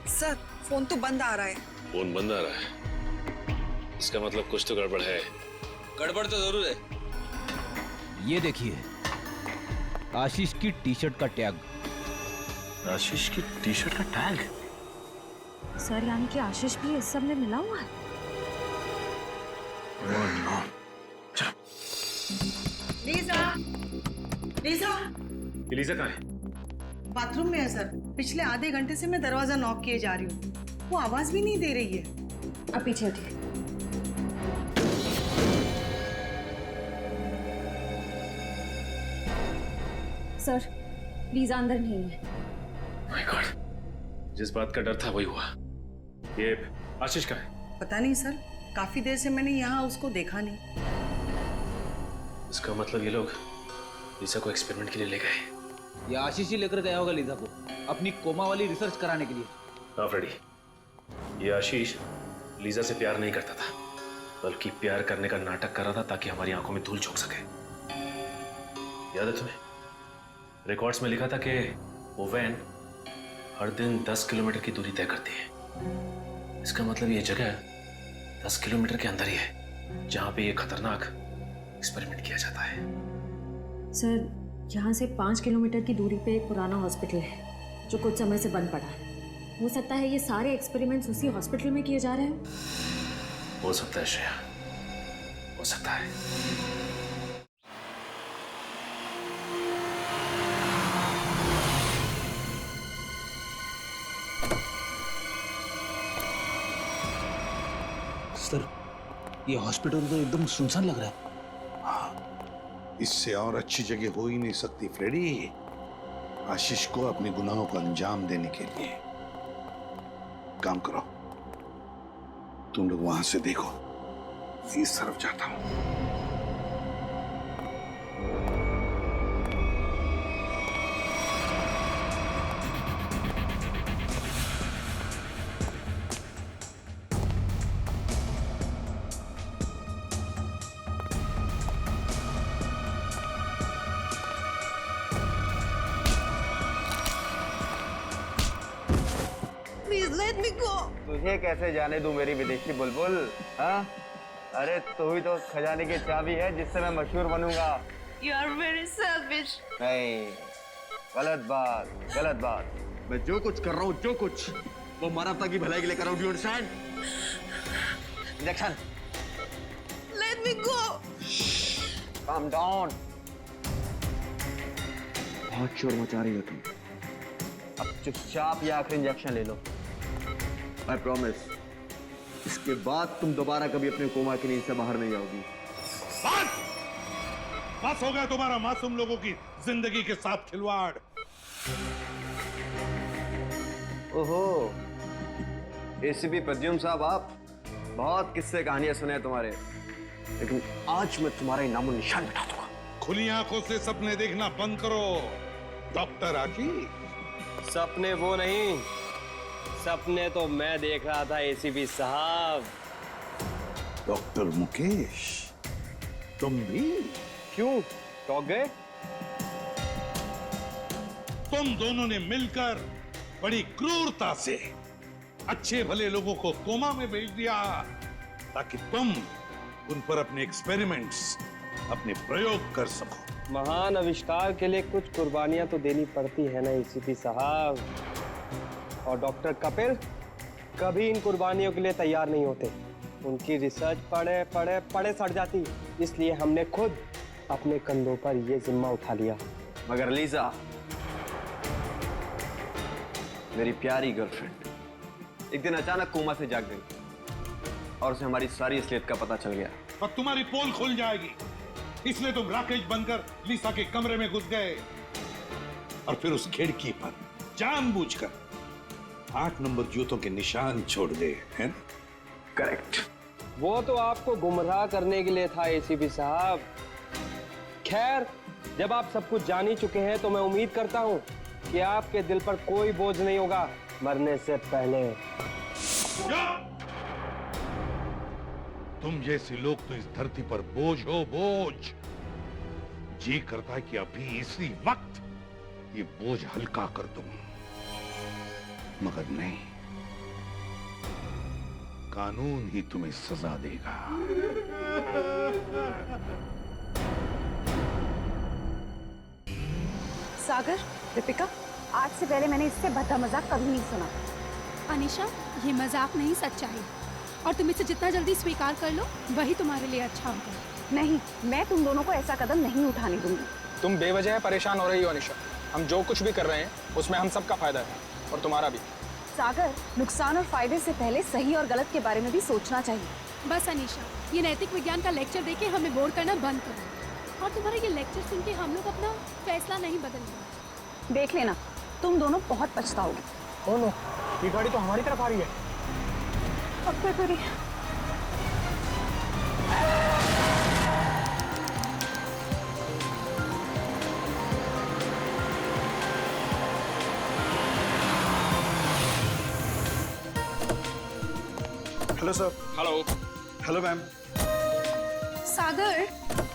सर, फोन तो बंद आ रहा है। फोन बंद आ रहा है? इसका मतलब कुछ तो गड़बड़ है। गड़बड़ तो जरूर है। ये देखिए, आशीष की टी शर्ट का टैग। आशीष की टी शर्ट का टैग? सर, यानी कि आशीष भी इस सब में मिला हुआ है। लीजा, लीजा, लीजा कहाँ है? बाथरूम में है सर। पिछले आधे घंटे से मैं दरवाजा नॉक किए जा रही हूँ, वो आवाज भी नहीं दे रही है। अब पीछे हटिए। सर, लीजा अंदर नहीं है। माय गॉड, जिस बात का डर था वही हुआ। ये आशीष का है? पता नहीं सर, काफी देर से मैंने यहाँ उसको देखा नहीं। इसका मतलब ये लोग लीजा को एक्सपेरिमेंट के लिए ले गए। ये आशीष ही लेकर गया होगा लीजा को अपनी कोमा वाली रिसर्च कराने के लिए। हाँ फ्रेडी, ये आशीष लीजा से प्यार नहीं करता था, बल्कि प्यार करने का नाटक कर रहा था ताकि हमारी आंखों में धूल झोंक सके। याद है तुम्हें? रिकॉर्ड्स में लिखा था कि वो वैन हर दिन 10 किलोमीटर की दूरी तय करती है। इसका मतलब ये जगह 10 किलोमीटर के अंदर ही है जहां पे ये खतरनाक एक्सपेरिमेंट किया जाता है। सर, यहाँ से 5 किलोमीटर की दूरी पे एक पुराना हॉस्पिटल है जो कुछ समय से बंद पड़ा है। हो सकता है ये सारे एक्सपेरिमेंट्स उसी हॉस्पिटल में किए जा रहे हैं। हो सकता है श्रेया, हो सकता है। सर, ये हॉस्पिटल तो एकदम सुनसान लग रहा है। इससे और अच्छी जगह हो ही नहीं सकती फ्रेडी, आशीष को अपने गुनाहों को अंजाम देने के लिए। काम करो, तुम लोग वहां से देखो, इस तरफ जाता हूं। तुझे कैसे जाने दूं मेरी विदेशी बुलबुल? हाँ, अरे तू ही तो खजाने की चाबी है जिससे मैं मशहूर बनूंगा। You are very selfish. नहीं, गलत बात, गलत बात। मैं जो कुछ कर रहा हूँ, जो कुछ, वो मानवता की भलाई के लिए कर रहा हूँ। Do you understand? Injection. Let me go. Calm down. बहुत शोर मचा रही हो तुम। अब चुपचाप ये आखिरी इंजेक्शन ले लो। I promise. इसके बाद तुम दोबारा कभी अपने कोमा की नींद से बाहर नहीं आओगी। बस हो गया तुम्हारा मासूम लोगों की जिंदगी के साथ खिलवाड़। ओहो, एसीपी प्रद्युम्न साहब, आप बहुत किस्से कहानियां सुने हैं तुम्हारे, लेकिन आज मैं तुम्हारा नामो निशान मिटा दूंगा। खुली आंखों से सपने देखना बंद करो डॉक्टर आशीष। सपने वो नहीं, सपने तो मैं देख रहा था एसीपी साहब। डॉक्टर मुकेश, तुम भी? क्यों, टॉक गए? तुम दोनों ने मिलकर बड़ी क्रूरता से अच्छे भले लोगों को कोमा में भेज दिया ताकि तुम उन पर अपने एक्सपेरिमेंट्स, अपने प्रयोग कर सको। महान आविष्कार के लिए कुछ कुर्बानियां तो देनी पड़ती है ना एसीपी साहब, और डॉक्टर कपिल कभी इन कुर्बानियों के लिए तैयार नहीं होते। उनकी रिसर्च पढ़े पढ़े पढ़े सड़ जाती, इसलिए हमने खुद अपने कंधों पर यह जिम्मा उठा लिया। मगर लीजा, मेरी प्यारी गर्लफ्रेंड, एक दिन अचानक कोमा से जाग गई और उसे हमारी सारी असलियत का पता चल गया। और तुम्हारी पोल खुल जाएगी, इसलिए तुम राकेश बनकर लीसा के कमरे में घुस गए और फिर उस खिड़की पर जानबूझकर 8 नंबर जूतों के निशान छोड़ गए, हैं? करेक्ट। वो तो आपको गुमराह करने के लिए था एसीपी साहब। खैर, जब आप सब कुछ जान ही चुके हैं तो मैं उम्मीद करता हूं कि आपके दिल पर कोई बोझ नहीं होगा मरने से पहले। तुम जैसे लोग तो इस धरती पर बोझ हो, बोझ। जी करता है कि अभी इसी वक्त ये बोझ हल्का कर दूं, मगर नहीं, कानून ही तुम्हें सजा देगा। सागर, दीपिका, आज से पहले मैंने इससे भद्दा मजाक कभी नहीं सुना। अनीशा, ये मजाक नहीं, सच्चाई, और तुम इसे जितना जल्दी स्वीकार कर लो वही तुम्हारे लिए अच्छा होगा। नहीं, मैं तुम दोनों को ऐसा कदम नहीं उठाने दूंगी। तुम बेवजह परेशान हो रही हो अनीशा। हम जो कुछ भी कर रहे हैं उसमें हम सबका फायदा है, और तुम्हारा भी। सागर, नुकसान और फायदे से पहले सही और गलत के बारे में भी सोचना चाहिए। बस अनीशा, ये नैतिक विज्ञान का लेक्चर देके हमें बोर करना बंद करो, और तुम्हारा ये लेक्चर सुन के हम लोग अपना फैसला नहीं बदलेंगे। देख लेना, तुम दोनों बहुत पछताओगे। ओ नो, ये गाड़ी तो हमारी तरफ आ रही है। अब क्या करें? Sir. Hello. Hello ma'am. Sagar,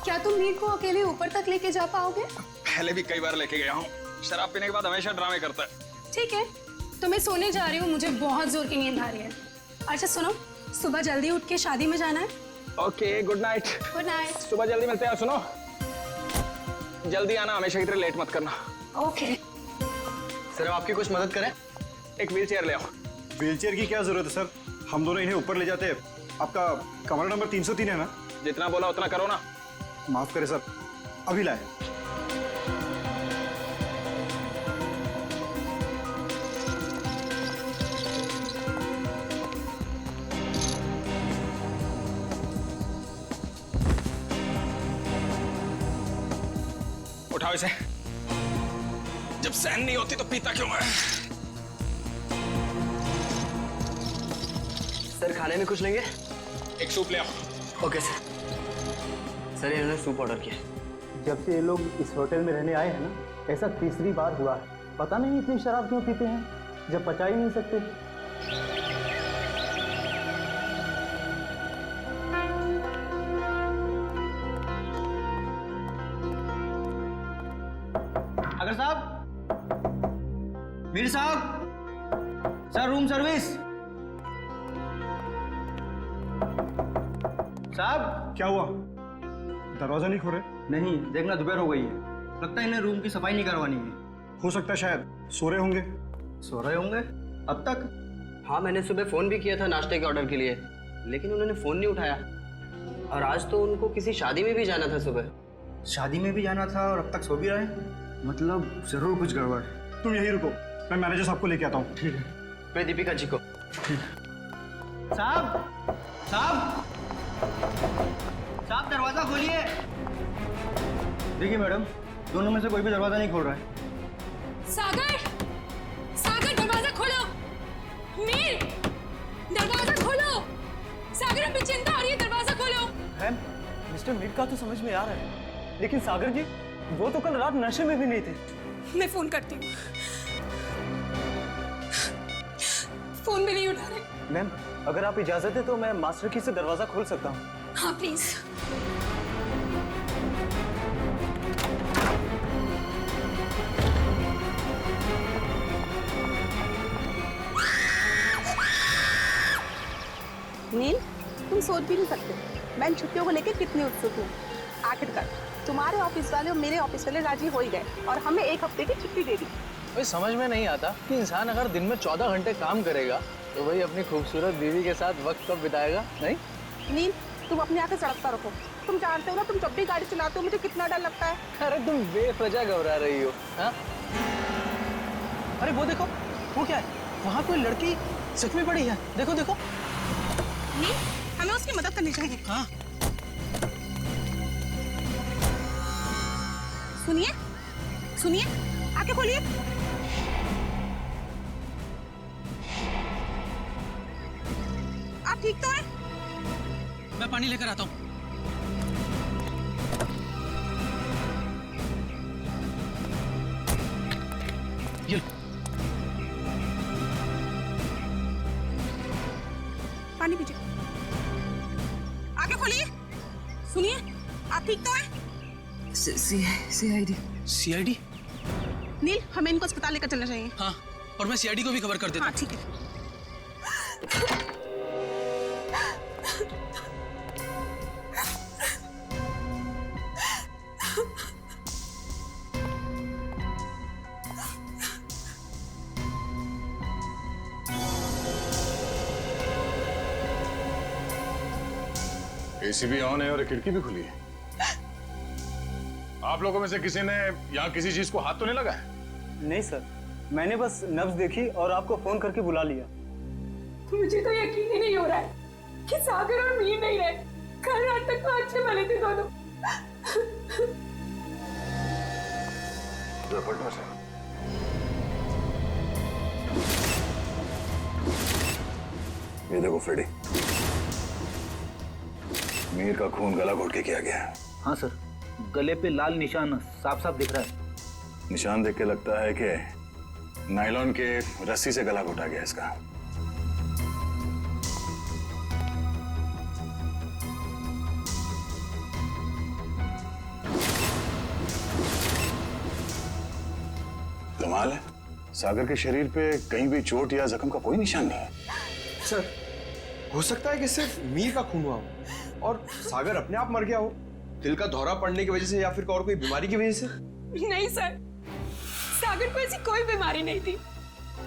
क्या तुम मीर को अकेले ऊपर तक लेके जा पाओगे? पहले भी कई बार लेके गया हूँ। शराब पीने के बाद हमेशा ड्रामे करता है। ठीक है, तो मैं सोने जा रही हूँ, मुझे बहुत जोर की नींद आ रही है। अच्छा सुनो, सुबह जल्दी उठ के शादी में जाना है। Okay, good night. Good night. सुबह जल्दी मिलते हैं। सुनो, जल्दी आना, हमेशा की तरह लेट मत करना। ओके। सर, हम आपकी कुछ मदद करें? एक व्हील चेयर ले आओ। व्हील चेयर की क्या जरूरत है सर? हम दोनों इन्हें ऊपर ले जाते हैं। आपका कमरा नंबर 303 है ना? जितना बोला उतना करो ना। माफ करें सर, अभी लाए। उठाओ इसे। जब सहन नहीं होती तो पीता क्यों है? सर, खाने में कुछ लेंगे? एक सूप ले आओ। Okay sir. सर, इन्होंने सूप ऑर्डर किया। जब से ये लोग इस होटल में रहने आए हैं ना, ऐसा तीसरी बार हुआ है। पता नहीं इतनी शराब क्यों पीते हैं, जब पचा ही नहीं सकते। अगर साहब, मीर साहब, सर रूम सर्विस। साहब, क्या हुआ? दरवाजा नहीं खोल रहे? नहीं, देखना दोपहर हो गई है, लगता है इन्हें रूम की सफाई नहीं करवानी है। हो सकता है शायद सो रहे होंगे। सो रहे होंगे? अब तक? हाँ, मैंने सुबह फोन भी किया था नाश्ते के ऑर्डर के लिए, लेकिन उन्होंने फोन नहीं उठाया। और आज तो उनको किसी शादी में भी जाना था सुबह। शादी में भी जाना था और अब तक सो भी रहे? मतलब जरूर कुछ गड़बड़। तुम यहीं रुको, मैं मैनेजर साहब को लेके आता हूँ। ठीक है। मैं दीपिका जी को। साहब, साहब, साहब दरवाजा खोलिए। देखिए मैडम, दोनों में से कोई भी दरवाजा नहीं खोल रहा है। सागर, सागर दरवाजा खोलो। मीर, दरवाजा खोलो। सागर, हमें चिंता हो रही है, दरवाजा खोलो। मैम, मिस्टर मीर का तो समझ में आ रहा है, लेकिन सागर जी, वो तो कल रात नशे में भी नहीं थे। मैं फोन करती हूँ। फोन भी नहीं उठा रहे। मैम, अगर आप इजाजत है तो मैं मास्टर की से दरवाजा खोल सकता हूँ। हाँ प्लीज। नील, तुम सोच भी नहीं सकते मैं इन छुट्टियों को लेकर कितनी उत्सुक हूँ। आखिरकार तुम्हारे ऑफिस वाले और मेरे ऑफिस वाले राजी हो ही गए और हमें 1 हफ्ते की छुट्टी दे दी। भाई समझ में नहीं आता कि इंसान अगर दिन में 14 घंटे काम करेगा तो भाई अपनी खूबसूरत बीवी के साथ वक्त कब बिताएगा? नहीं नील, तुम अपने आके सड़क पर रखो। तुम जानते हो ना, तुम जब भी गाड़ी चलाते हो मुझे कितना डर लगता है। अरे तुम बेवजह घबरा रही हो। हाँ? अरे वो देखो, वो क्या है? वहाँ कोई लड़की जख्मी पड़ी है। देखो देखो। नील, हमें उसकी मदद करनी चाहिए। हाँ। सुनिए, सुनिए, आके खोलिए। आप ठीक तो हैं? मैं पानी लेकर आता हूँ। ये पानी पीजिए। आगे खोलिए। सुनिए, आप ठीक तो हैं? सीआईडी। सीआईडी? नील, हमें इनको अस्पताल लेकर चलना चाहिए। हाँ, और मैं सीआईडी को भी खबर कर देता हूँ। हाँ, ठीक है। एसी भी ऑन है और खिड़की भी खुली है। आप लोगों में से किसी ने यहाँ किसी चीज को हाथ तो नहीं लगाया? नहीं सर, मैंने बस नब्ज देखी और आपको फोन करके बुला लिया। मुझे तो यकीन ही नहीं हो रहा है कि सागर और मीर नहीं रहे। कल रात तक तो अच्छे भले थे दोनों। पटना से ये देखो फ्रेडी, मीर का खून गला घोट के किया गया है। हाँ सर, गले पे लाल निशान साफ साफ दिख रहा है। निशान देख के लगता है कि नायलॉन के रस्सी से गला घोटा गया इसका। कमाल है, सागर के शरीर पे कहीं भी चोट या जख्म का कोई निशान नहीं है। सर, हो सकता है कि सिर्फ मीर का खून हुआ हो और सागर अपने आप मर गया हो, दिल का दौरा पड़ने की वजह से या फिर और कोई बीमारी की वजह से। नहीं सर, सागर को ऐसी कोई बीमारी नहीं थी।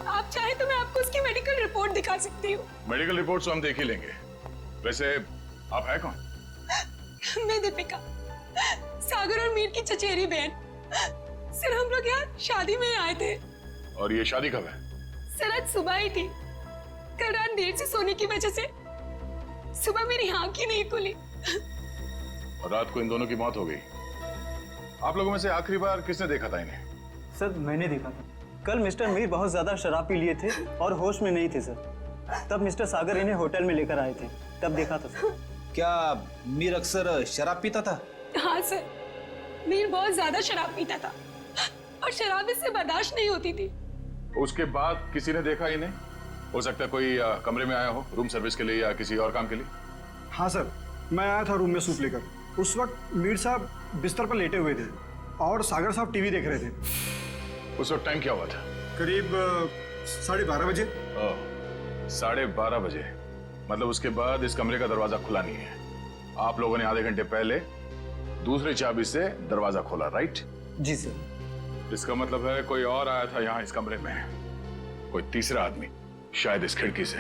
आप चाहे तो मैं आपको उसकी मेडिकल रिपोर्ट दिखा सकती हूँ। मेडिकल रिपोर्ट तो हम देख ही लेंगे। वैसे आप है कौन? मैं दीपिका, सागर और मीर की चचेरी बहन। सर, हम लोग यहाँ शादी में आए थे। और ये शादी कब है? सर, आज सुबह ही थी। कल रात देर से सोने की वजह से सुबह मेरी आंख ही नहीं खुली। और रात को इन दोनों की मौत हो गई। आप लोगों में से आखिरी बार किसने देखा था इन्हें? सर, मैंने देखा था। कल मिस्टर मीर बहुत ज्यादा शराब पी लिए थे और होश में नहीं थे सर। तब मिस्टर सागर इन्हें होटल में लेकर आए थे, तब देखा था सर। क्या मीर अक्सर शराब पीता था? हाँ सर, मीर बहुत ज्यादा शराब पीता था और शराब इससे बर्दाश्त नहीं होती थी। उसके बाद किसी ने देखा इन्हें? हो सकता है कोई कमरे में आया हो रूम सर्विस के लिए या किसी और काम के लिए। हाँ सर, मैं आया था रूम में सूप लेकर। उस वक्त मीर साहब बिस्तर पर लेटे हुए थे और सागर साहब टीवी देख रहे थे। उस वक्त टाइम क्या हुआ था? करीब 12:30 बजे। 12:30 बजे, मतलब उसके बाद इस कमरे का दरवाजा खुला नहीं है। आप लोगों ने आधे घंटे पहले दूसरी चाबी से दरवाजा खोला, राइट? जी सर। इसका मतलब है कोई और आया था यहाँ इस कमरे में, कोई तीसरा आदमी, शायद इस खिड़की से।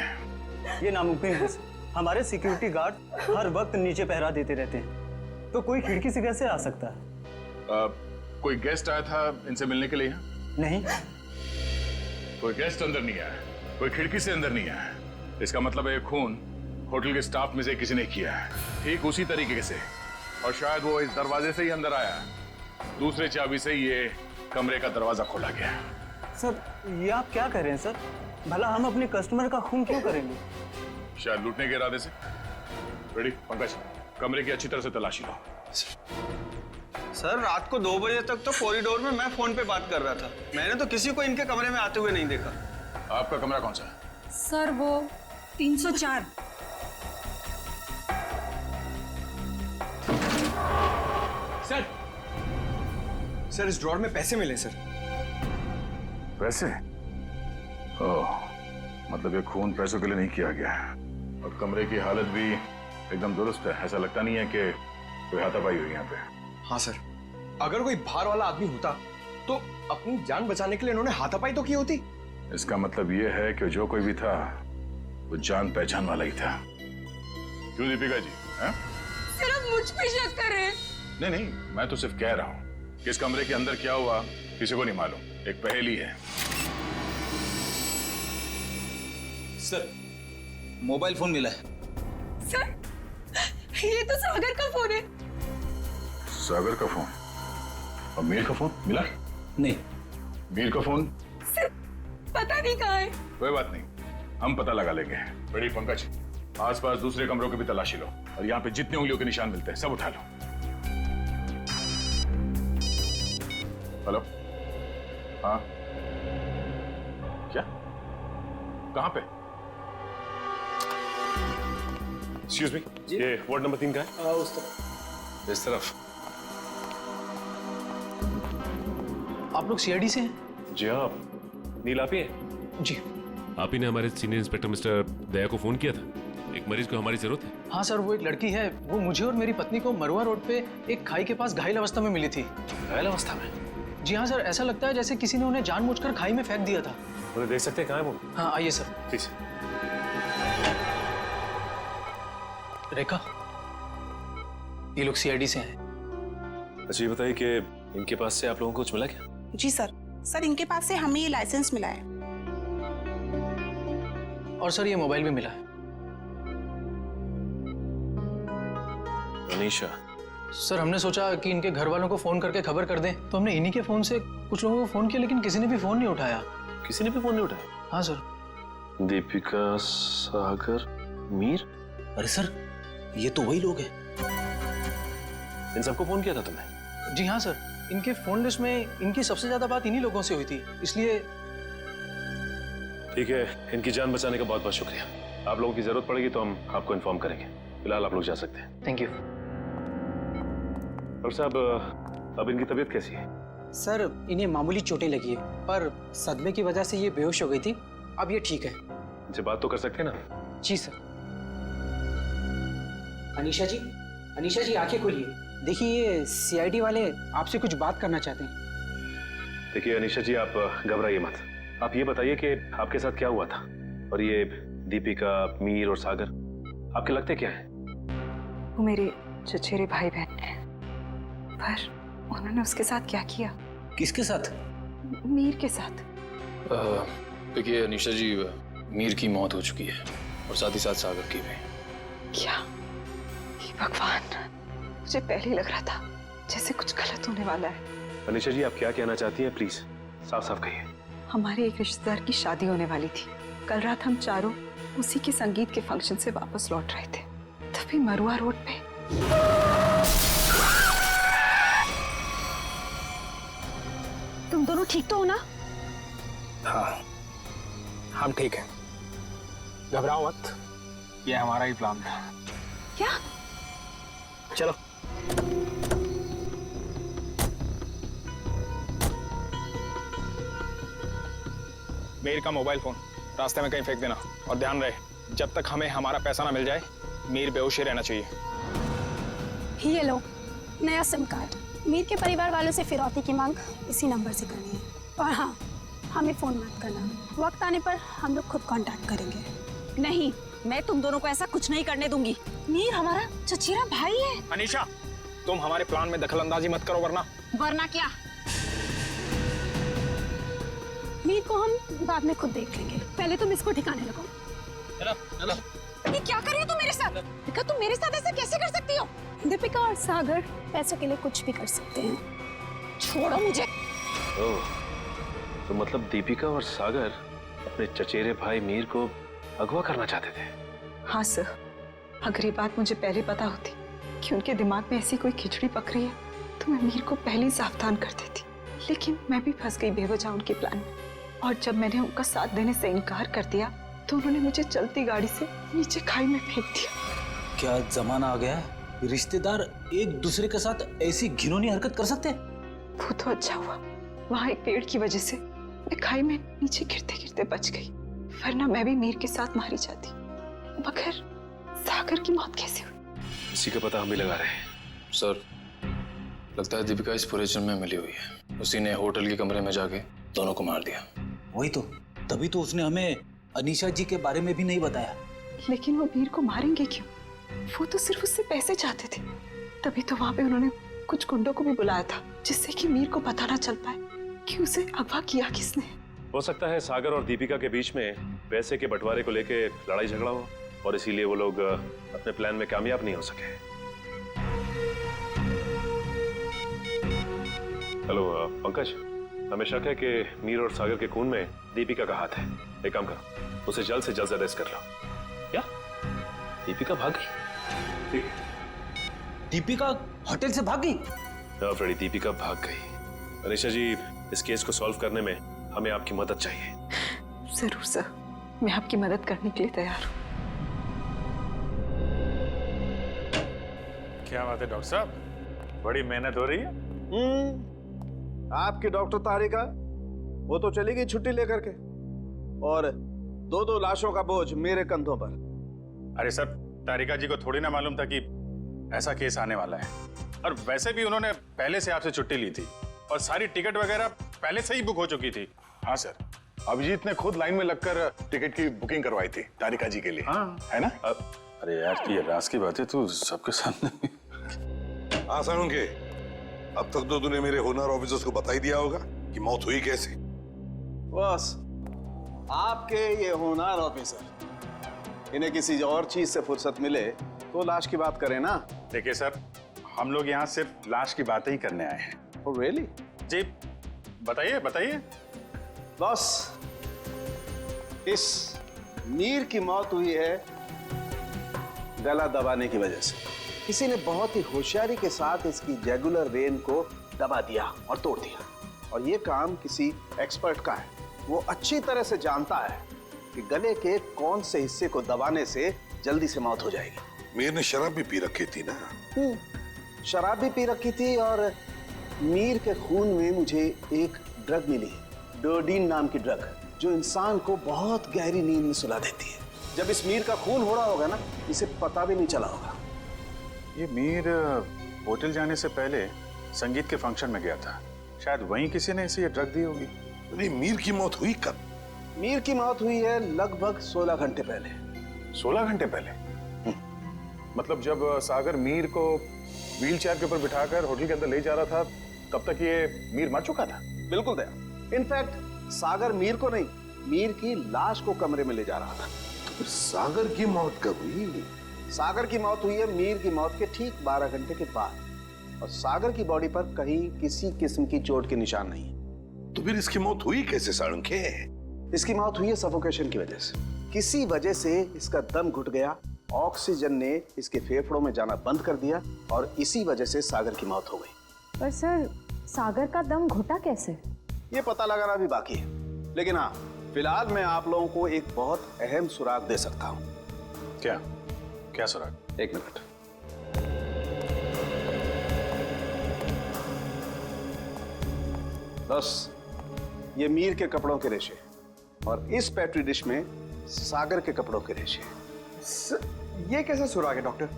ये नामुमकिन है सर। हमारे सिक्योरिटी गार्ड हर वक्त नीचे पहरा देते रहते हैं, तो कोई खिड़की से कैसे आ सकता है? कोई गेस्ट आया था इनसे मिलने के लिए यहाँ? नहीं, कोई गेस्ट अंदर नहीं आया, कोई खिड़की से अंदर नहीं आया। इसका मतलब है खून होटल के स्टाफ में से किसी ने किया है, ठीक उसी तरीके से। और शायद वो इस दरवाजे से ही अंदर आया, दूसरे चाबी से ये कमरे का दरवाजा खोला गया। सर, ये आप क्या कह रहे हैं सर? भला हम अपने कस्टमर का खून क्यों करेंगे? शायद लूटने के इरादे से। रेडी पंकज, कमरे की अच्छी तरह से तलाशी लो। सर, रात को 2 बजे तक तो कॉरिडोर में मैं फोन पे बात कर रहा था। मैंने तो किसी को इनके कमरे में आते हुए नहीं देखा। आपका कमरा कौन सा है? सर, वो 304। सर, इस ड्रॉर में पैसे मिले सर। पैसे? ओह, मतलब ये खून पैसों के लिए नहीं किया गया है। और कमरे की हालत भी एकदम दुरुस्त है, ऐसा लगता नहीं है कि कोई हाथापाई हुई यहाँ पे। हाँ सर, अगर कोई बाहर वाला आदमी होता तो अपनी जान बचाने के लिए इन्होंने हाथापाई तो की होती। इसका मतलब ये है कि जो कोई भी था वो जान पहचान वाला ही था। क्यों दीपिका जी? हैं? सर, आप मुझ पे शक कर रहे हैं? नहीं नहीं, मैं तो सिर्फ कह रहा हूँ कि इस कमरे के अंदर क्या हुआ किसी को नहीं मालूम, एक पहेली है। सर, मोबाइल फोन मिला है। सर, ये तो सागर का फोन है। सागर का फोन? और मीर का फोन मिला? नहीं। मीर का फोन? सर, पता नहीं कहाँ है। कोई बात नहीं, हम पता लगा लेंगे। बड़ी पंकज, आसपास दूसरे कमरों की भी तलाशी लो और यहाँ पे जितने उंगलियों के निशान मिलते हैं सब उठा लो। हेलो? हाँ? क्या? कहाँ पे? एक्सक्यूज मी, ये वार्ड नंबर 3 का है? उस तरफ। इस तरफ? आप लोग सीआईडी से हैं? जी हाँ, नील आप ही हैं? जी। आप ही ने हमारे सीनियर इंस्पेक्टर मिस्टर दया को फोन किया था, एक मरीज को हमारी जरूरत है। हाँ सर, वो एक लड़की है, वो मुझे और मेरी पत्नी को मरुआ रोड पे एक खाई के पास घायल अवस्था में मिली थी। घायल अवस्था में? जी हाँ सर, ऐसा लगता है जैसे किसी ने उन्हें जानबूझकर खाई में फेंक दिया था। उन्हें देख सकते हैं, कहाँ है वो? हाँ आइए सर। प्लीज। रेखा, ये लोग सीआईडी से हैं। अच्छा ये बताइए कि इनके पास से आप लोगों को कुछ मिला क्या? जी सर, इनके पास से हमें ये लाइसेंस मिला है। और सर ये मोबाइल भी मिला है। अनीशा? सर, हमने सोचा कि इनके घर वालों को फोन करके खबर कर दें, तो हमने इन्हीं के फोन से कुछ लोगों को फोन किया, लेकिन किसी ने भी फोन नहीं उठाया। किसी ने भी फोन नहीं उठाया? हाँ सर। दीपिका, सागर, मीर? अरे सर, ये तो वही लोग हैं। इन सबको फोन किया था तुमने? जी हाँ सर, इनके फोन लिस्ट में इनकी सबसे ज्यादा बात इन्हीं लोगों से हुई थी, इसलिए। ठीक है, इनकी जान बचाने का बहुत बहुत शुक्रिया। आप लोगों की जरूरत पड़ेगी तो हम आपको इन्फॉर्म करेंगे। फिलहाल आप लोग जा सकते हैं। Thank you. डॉक्टर साहब, अब इनकी तबीयत कैसी है? सर इन्हें मामूली चोटें लगी है, पर सदमे की वजह से ये बेहोश हो गई थी। अब ये ठीक है। इनसे बात तो कर सकते हैं ना? जी सर। अनीशा जी आंखें खोलिए। देखिए ये सीआईडी वाले आपसे कुछ बात करना चाहते हैं। देखिए अनीशा जी, आप घबराइए मत। आप ये बताइए कि आपके साथ क्या हुआ था, और ये दीपिका, मीर और सागर आपके लगते क्या हैं? वो मेरे चचेरे भाई बहन हैं, पर उन्होंने उसके साथ क्या किया? किसके साथ? मीर के साथ। देखिए अनीशा जी, मीर की मौत हो चुकी है और साथ ही साथ सागर की भी। क्या? हे भगवान, मुझे पहले ही लग रहा था जैसे कुछ गलत होने वाला है। अनीशा जी, आप क्या कहना चाहती हैं? प्लीज साफ साफ कहिए। हमारे एक रिश्तेदार की शादी होने वाली थी। कल रात हम चारों उसी के संगीत के फंक्शन से वापस लौट रहे थे, तभी मरुआ रोड पे तुम दोनों ठीक तो हो ना? हाँ, हम ठीक हैं। घबराओ मत, ये हमारा ही प्लान था। क्या? चलो। मीर का मोबाइल फोन रास्ते में कहीं फेंक देना, और ध्यान रहे जब तक हमें हमारा पैसा ना मिल जाए मीर बेहोश ही रहना चाहिए। ये लो नया सिम कार्ड। मीर के परिवार वालों से फिरौती की मांग इसी नंबर से करनी है। और हाँ, हमें फोन मत करना, वक्त आने पर हम लोग खुद कांटेक्ट करेंगे। नहीं, मैं तुम दोनों को ऐसा कुछ नहीं करने दूंगी। मीर हमारा चचेरा भाई है। अनीशा, तुम हमारे प्लान में दखल अंदाजी मत करो, वरना क्या? मीर को हम बाद में खुद देख लेंगे, पहले तुम इसको ठिकाने लगाओ। चलो। ये क्या कर रही हो तुम मेरे साथ? दीपिका, तुम मेरे साथ ऐसा कैसे कर सकती हो? दीपिका और सागर पैसों के लिए कुछ भी कर सकते हैं। छोड़ो मुझे। ओह, तो मतलब दीपिका और सागर अपने चचेरे भाई मीर को अगवा करना चाहते थे? हाँ सर, अगर ये बात मुझे पहले पता होती कि उनके दिमाग में ऐसी कोई खिचड़ी पक रही है तो मैं मीर को पहले ही सावधान कर देती। लेकिन मैं भी फंस गई बेवजह उनके प्लान में, और जब मैंने उनका साथ देने से इनकार कर दिया तो उन्होंने मुझे चलती गाड़ी से नीचे खाई में फेंक दिया। क्या जमाना आ गया है, रिश्तेदार एक दूसरे के साथ ऐसी घिनौनी हरकत कर सकते हैं? वो तो अच्छा हुआ वहाँ एक पेड़ की वजह से मैं खाई में नीचे गिरते गिरते बच गई, वरना मैं भी मीर के साथ मारी जाती। मगर सागर की मौत कैसे हुई? इसी का पता हम भी लगा रहे हैं। सर, लगता है दीपिका इस पूरे जन्म में मिली हुई है। उसी ने होटल के कमरे में जाके दोनों को मार दिया। वही तो, तभी तो उसने हमें अनीशा जी के बारे में भी नहीं बताया। लेकिन वो मीर को मारेंगे क्यों? वो तो सिर्फ उससे पैसे चाहते थे। तभी तो वहां पे उन्होंने कुछ गुंडों को भी बुलाया था, जिससे कि मीर को पता ना चल पाए कि उसे अगवा किया किसने। हो सकता है सागर और दीपिका के बीच में पैसे के बंटवारे को लेकर लड़ाई झगड़ा हो, और इसीलिए वो लोग अपने प्लान में कामयाब नहीं हो सके। हेलो पंकज, हमें शक है कि मीर और सागर के खून में दीपिका का हाथ है। एक काम करो, उसे जल्द से जल्द अरेस्ट कर लो। क्या दीपिका भाग गई? ठीक है। दीपिका होटल से भाग गई? हाँ फ्रेडी, दीपिका भाग गई। अनीशा जी, इस केस को सॉल्व करने में हमें आपकी मदद चाहिए। जरूर सर, मैं आपकी मदद करने के लिए तैयार हूँ। क्या बात है डॉक्टर साहब, बड़ी मेहनत हो रही है। आपकी डॉक्टर तारिका, वो तो चली गई छुट्टी लेकर के, और दो दो लाशों का बोझ मेरे कंधों पर। अरे सर, तारिका जी को थोड़ी ना मालूम था कि ऐसा केस आने वाला है, और वैसे भी उन्होंने पहले से आपसे छुट्टी ली थी और सारी टिकट वगैरह पहले से ही बुक हो चुकी थी। हाँ सर, अभिजीत ने खुद लाइन में लगकर टिकट की बुकिंग करवाई थी तारिका जी के लिए। हाँ। है ना? अरे यार, ये राज की बात है, तू सबके सामने। हाँ सारुण के, अब तक तो तूने मेरे होनर ऑफिसर्स को बता ही दिया होगा कि मौत हुई कैसे। बस आपके ये होनहार ऑफिसर, इन्हें किसी और चीज से फुर्सत मिले तो लाश की बात करें ना। देखिए सर, हम लोग यहाँ सिर्फ लाश की बातें ही करने आए हैं। Oh, really? जी बताइए बताइए। बस इस मीर की मौत हुई है गला दबाने की वजह से। किसी ने बहुत ही होशियारी के साथ इसकी जैगुलर वेन को दबा दिया और तोड़ दिया, और ये काम किसी एक्सपर्ट का है। वो अच्छी तरह से जानता है कि गले के कौन से हिस्से को दबाने से जल्दी से मौत हो जाएगी। मीर ने शराब भी पी रखी थी ना? शराब भी पी रखी थी, और मीर के खून में मुझे एक ड्रग मिली है, डोडीन नाम की ड्रग, जो इंसान को बहुत गहरी नींद में सुला देती है। जब इस मीर का खून हो रहा होगा ना, इसे पता भी नहीं चला होगा। ये मीर होटल जाने से पहले संगीत के फंक्शन में गया था, शायद वहीं किसी ने इसे ये ड्रग दी होगी। नहीं, मीर की मौत हुई कब? मीर की मौत हुई है लगभग 16 घंटे पहले। 16 घंटे पहले? मतलब जब सागर मीर को व्हीलचेयर के ऊपर बिठाकर होटल के अंदर ले जा रहा था, तब तक ये मीर मर चुका था? बिल्कुल दया। इनफैक्ट सागर मीर को नहीं, मीर की लाश को कमरे में ले जा रहा था। तो फिर सागर की मौत कब हुई? सागर की मौत हुई है मीर की मौत के ठीक 12 घंटे के बाद, और सागर की बॉडी पर कहीं किसी किस्म की चोट के निशान नहीं है। तो फिर इसकी मौत हुई कैसे साळुंखे? इसकी मौत हुई है सफोकेशन की वजह से। किसी वजह से इसका दम घुट गया, ऑक्सीजन ने इसके फेफड़ों में जाना बंद कर दिया, और इसी वजह से सागर की मौत हो गई। पर सर, सागर का दम घुटा कैसे? ये पता लगाना भी बाकी है, लेकिन हाँ, फिलहाल मैं आप लोगों को एक बहुत अहम सुराग दे सकता हूँ। क्या? क्या सुराग? एक मिनट। बस ये मीर के कपड़ों के रेशे, और इस पेट्री डिश में सागर के कपड़ों के रेशे। ये कैसा सुराग है डॉक्टर?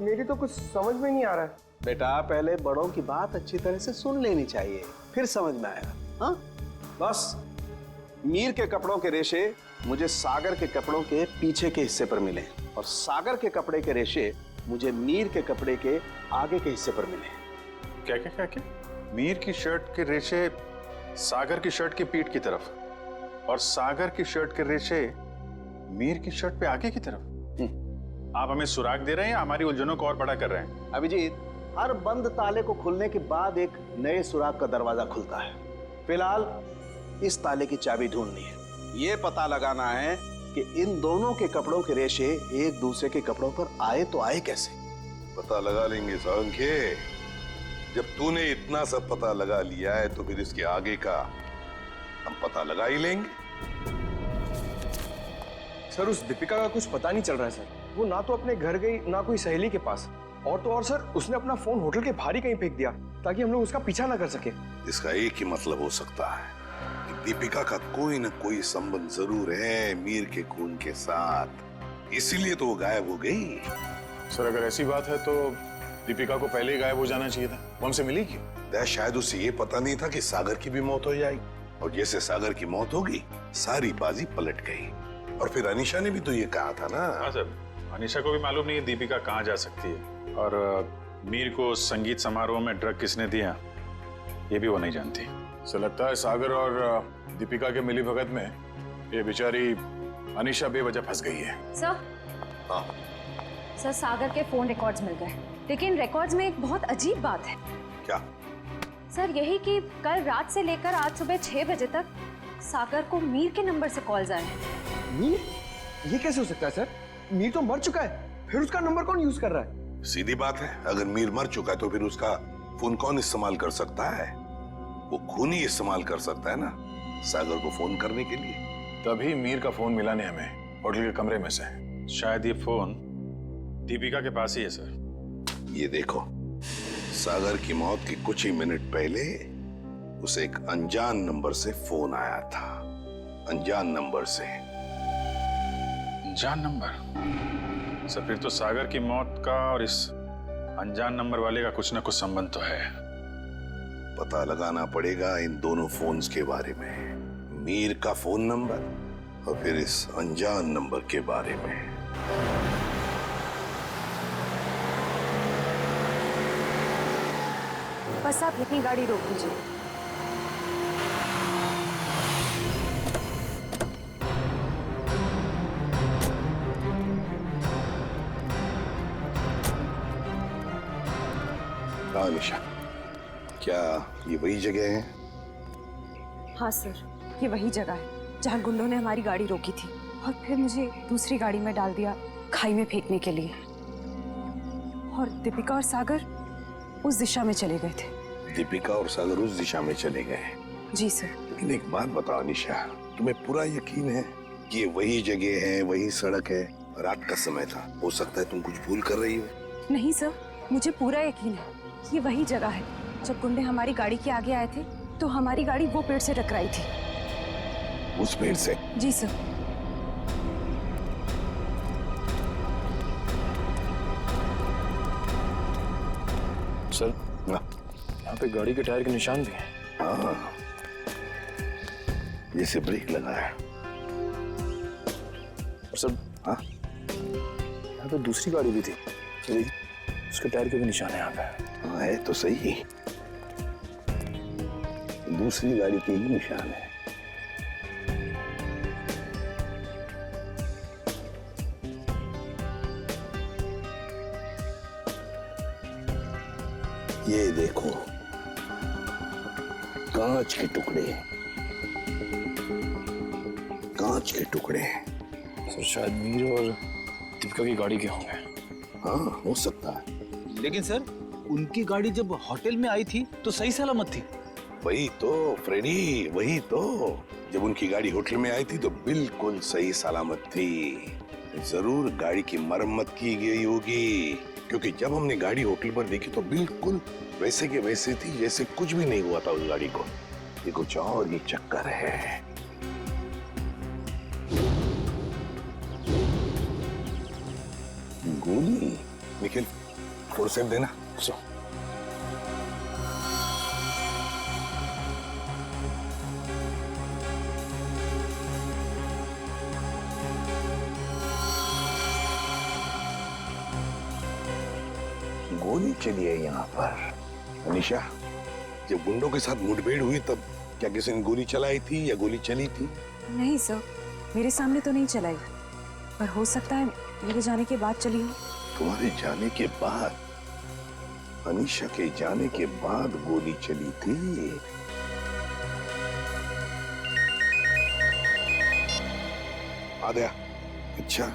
मेरी तो कुछ समझ में नहीं आ रहा है। बेटा, पहले बड़ों की बात अच्छी तरह से सुन लेनी चाहिए, फिर समझ में आएगा। हाँ, बस मीर के कपड़ों के रेशे मुझे सागर के कपड़ों के पीछे के हिस्से पर मिले, और सागर के कपड़े के रेशे मुझे मीर के कपड़े के आगे के हिस्से पर मिले। क्या क्या क्या क्या? मीर की शर्ट के रेशे सागर की शर्ट की पीठ की तरफ, और सागर की शर्ट के रेशे मीर की शर्ट पे आगे की तरफ। आप हमें सुराग दे रहे हैं या हमारी उलझनों को और बड़ा कर रहे हैं? अभिजीत, हर बंद ताले को खुलने के बाद एक नए सुराग का दरवाजा खुलता है। फिलहाल इस ताले की चाबी ढूंढनी है। ये पता लगाना है कि इन दोनों के कपड़ों के रेशे एक दूसरे के कपड़ों पर आए तो आए कैसे। पता लगा लेंगे साळुंखे। जब तूने इतना सब पता लगा लिया है तो फिर इसके आगे का हम पता लगा ही लेंगे। सर, उस दीपिका का कुछ पता नहीं चल रहा है सर। वो ना तो अपने घर गई, ना कोई सहेली के पास, और तो और सर, उसने अपना फोन होटल के बाहर ही कहीं फेंक दिया ताकि हम लोग उसका पीछा ना कर सके। इसका एक ही मतलब हो सकता है कि दीपिका का कोई ना कोई संबंध जरूर है मीर के खून के साथ, इसीलिए तो वो गायब हो गई। सर, अगर ऐसी बात है तो दीपिका को पहले ही गायब हो जाना चाहिए था। वो हमसे मिली क्यों? शायद उसे ये पता नहीं था कि सागर की भी मौत हो जाएगी, और जैसे सागर की मौत होगी सारी बाजी पलट गई। और फिर अनीशा ने भी तो ये कहा था ना। हाँ सर, अनीशा को भी मालूम नहीं है दीपिका कहाँ जा सकती है, और मीर को संगीत समारोह में ड्रग किसने दिया ये भी वो नहीं जानती। सर, लगता है सागर और दीपिका के मिली भगत में ये बेचारी अनीशा बेवजह फंस गई है। सर, हाँ। सर, सागर के फोन रिकॉर्ड्स मिल गए, लेकिन रिकॉर्ड्स में एक बहुत अजीब बात है। क्या? सर, यही कि कल रात से लेकर आज सुबह 6 बजे तक सागर को मीर के नंबर से कॉल्स आए हैं। मीर? ये कैसे हो सकता है सर? मीर तो मर चुका है, फिर उसका नंबर कौन यूज कर रहा है? सीधी बात है, अगर मीर मर चुका है तो फिर उसका फोन कौन इस्तेमाल कर सकता है? वो खून ही इस्तेमाल कर सकता है ना सागर को फोन करने के लिए। तभी मीर का फोन मिला नहीं हमें होटल के कमरे में से। शायद ये फोन दीपिका के पास ही है सर। ये देखो, सागर की मौत के कुछ ही मिनट पहले उसे एक अनजान नंबर से फोन आया था। अनजान नंबर से। अनजान नंबर? सर, फिर तो सागर की मौत का और इस अनजान नंबर वाले का कुछ ना कुछ संबंध तो है। पता लगाना पड़ेगा इन दोनों फोन्स के बारे में, मीर का फोन नंबर और फिर इस अनजान नंबर के बारे में। बस आप अपनी गाड़ी रोक दीजिए। अनीशा, क्या ये वही जगह है? हाँ सर, ये वही जगह है जहाँ गुंडों ने हमारी गाड़ी रोकी थी और फिर मुझे दूसरी गाड़ी में डाल दिया खाई में फेंकने के लिए। और दीपिका और सागर उस दिशा में चले गए थे। दीपिका और सागर उस दिशा में चले गए? जी सर। लेकिन एक बात बताओ अनीशा, तुम्हें पूरा यकीन है कि ये वही जगह है, वही सड़क है? रात का समय था, हो सकता है तुम कुछ भूल कर रही हो। नहीं सर, मुझे पूरा यकीन है ये वही जगह है। जब गुंडे हमारी गाड़ी के आगे आए थे तो हमारी गाड़ी वो पेड़ से टकराई थी। उस पेड़ से? जी सर। सर यहाँ पे गाड़ी के टायर के निशान भी हैं। हाँ, जैसे ब्रेक लगा है। और सर हाँ, यहाँ पे दूसरी गाड़ी भी थी, उसके टायर के भी निशान है यहाँ पे। हाँ, है तो सही, दूसरी गाड़ी के ही निशान है। ये देखो, कांच के टुकड़े, कांच के टुकड़े। सर शायद मीर और दीपिका की गाड़ी के होंगे। हाँ, हो सकता है। लेकिन सर उनकी गाड़ी जब होटल में आई थी तो सही सलामत थी। वही तो फ्रेडी, वही तो। जब उनकी गाड़ी होटल में आई थी तो बिल्कुल सही सलामत थी। जरूर गाड़ी की मरम्मत की गई होगी, क्योंकि जब हमने गाड़ी होटल पर देखी तो बिल्कुल वैसे के वैसे थी जैसे कुछ भी नहीं हुआ था उस गाड़ी को। ये कुछ और ही चक्कर है। गोली? निखिल, फोर्सेप देना। सो गोली चली है यहाँ पर। अनीशा, जब गुंडों के साथ मुठभेड़ हुई तब क्या किसी ने गोली चलाई थी या गोली चली थी? नहीं सर, मेरे सामने तो नहीं चलाई, पर हो सकता है मेरे जाने के बाद चली हो। तुम्हारे जाने के बाद? अनीशा के जाने के बाद गोली चली थी? आ गया। अच्छा,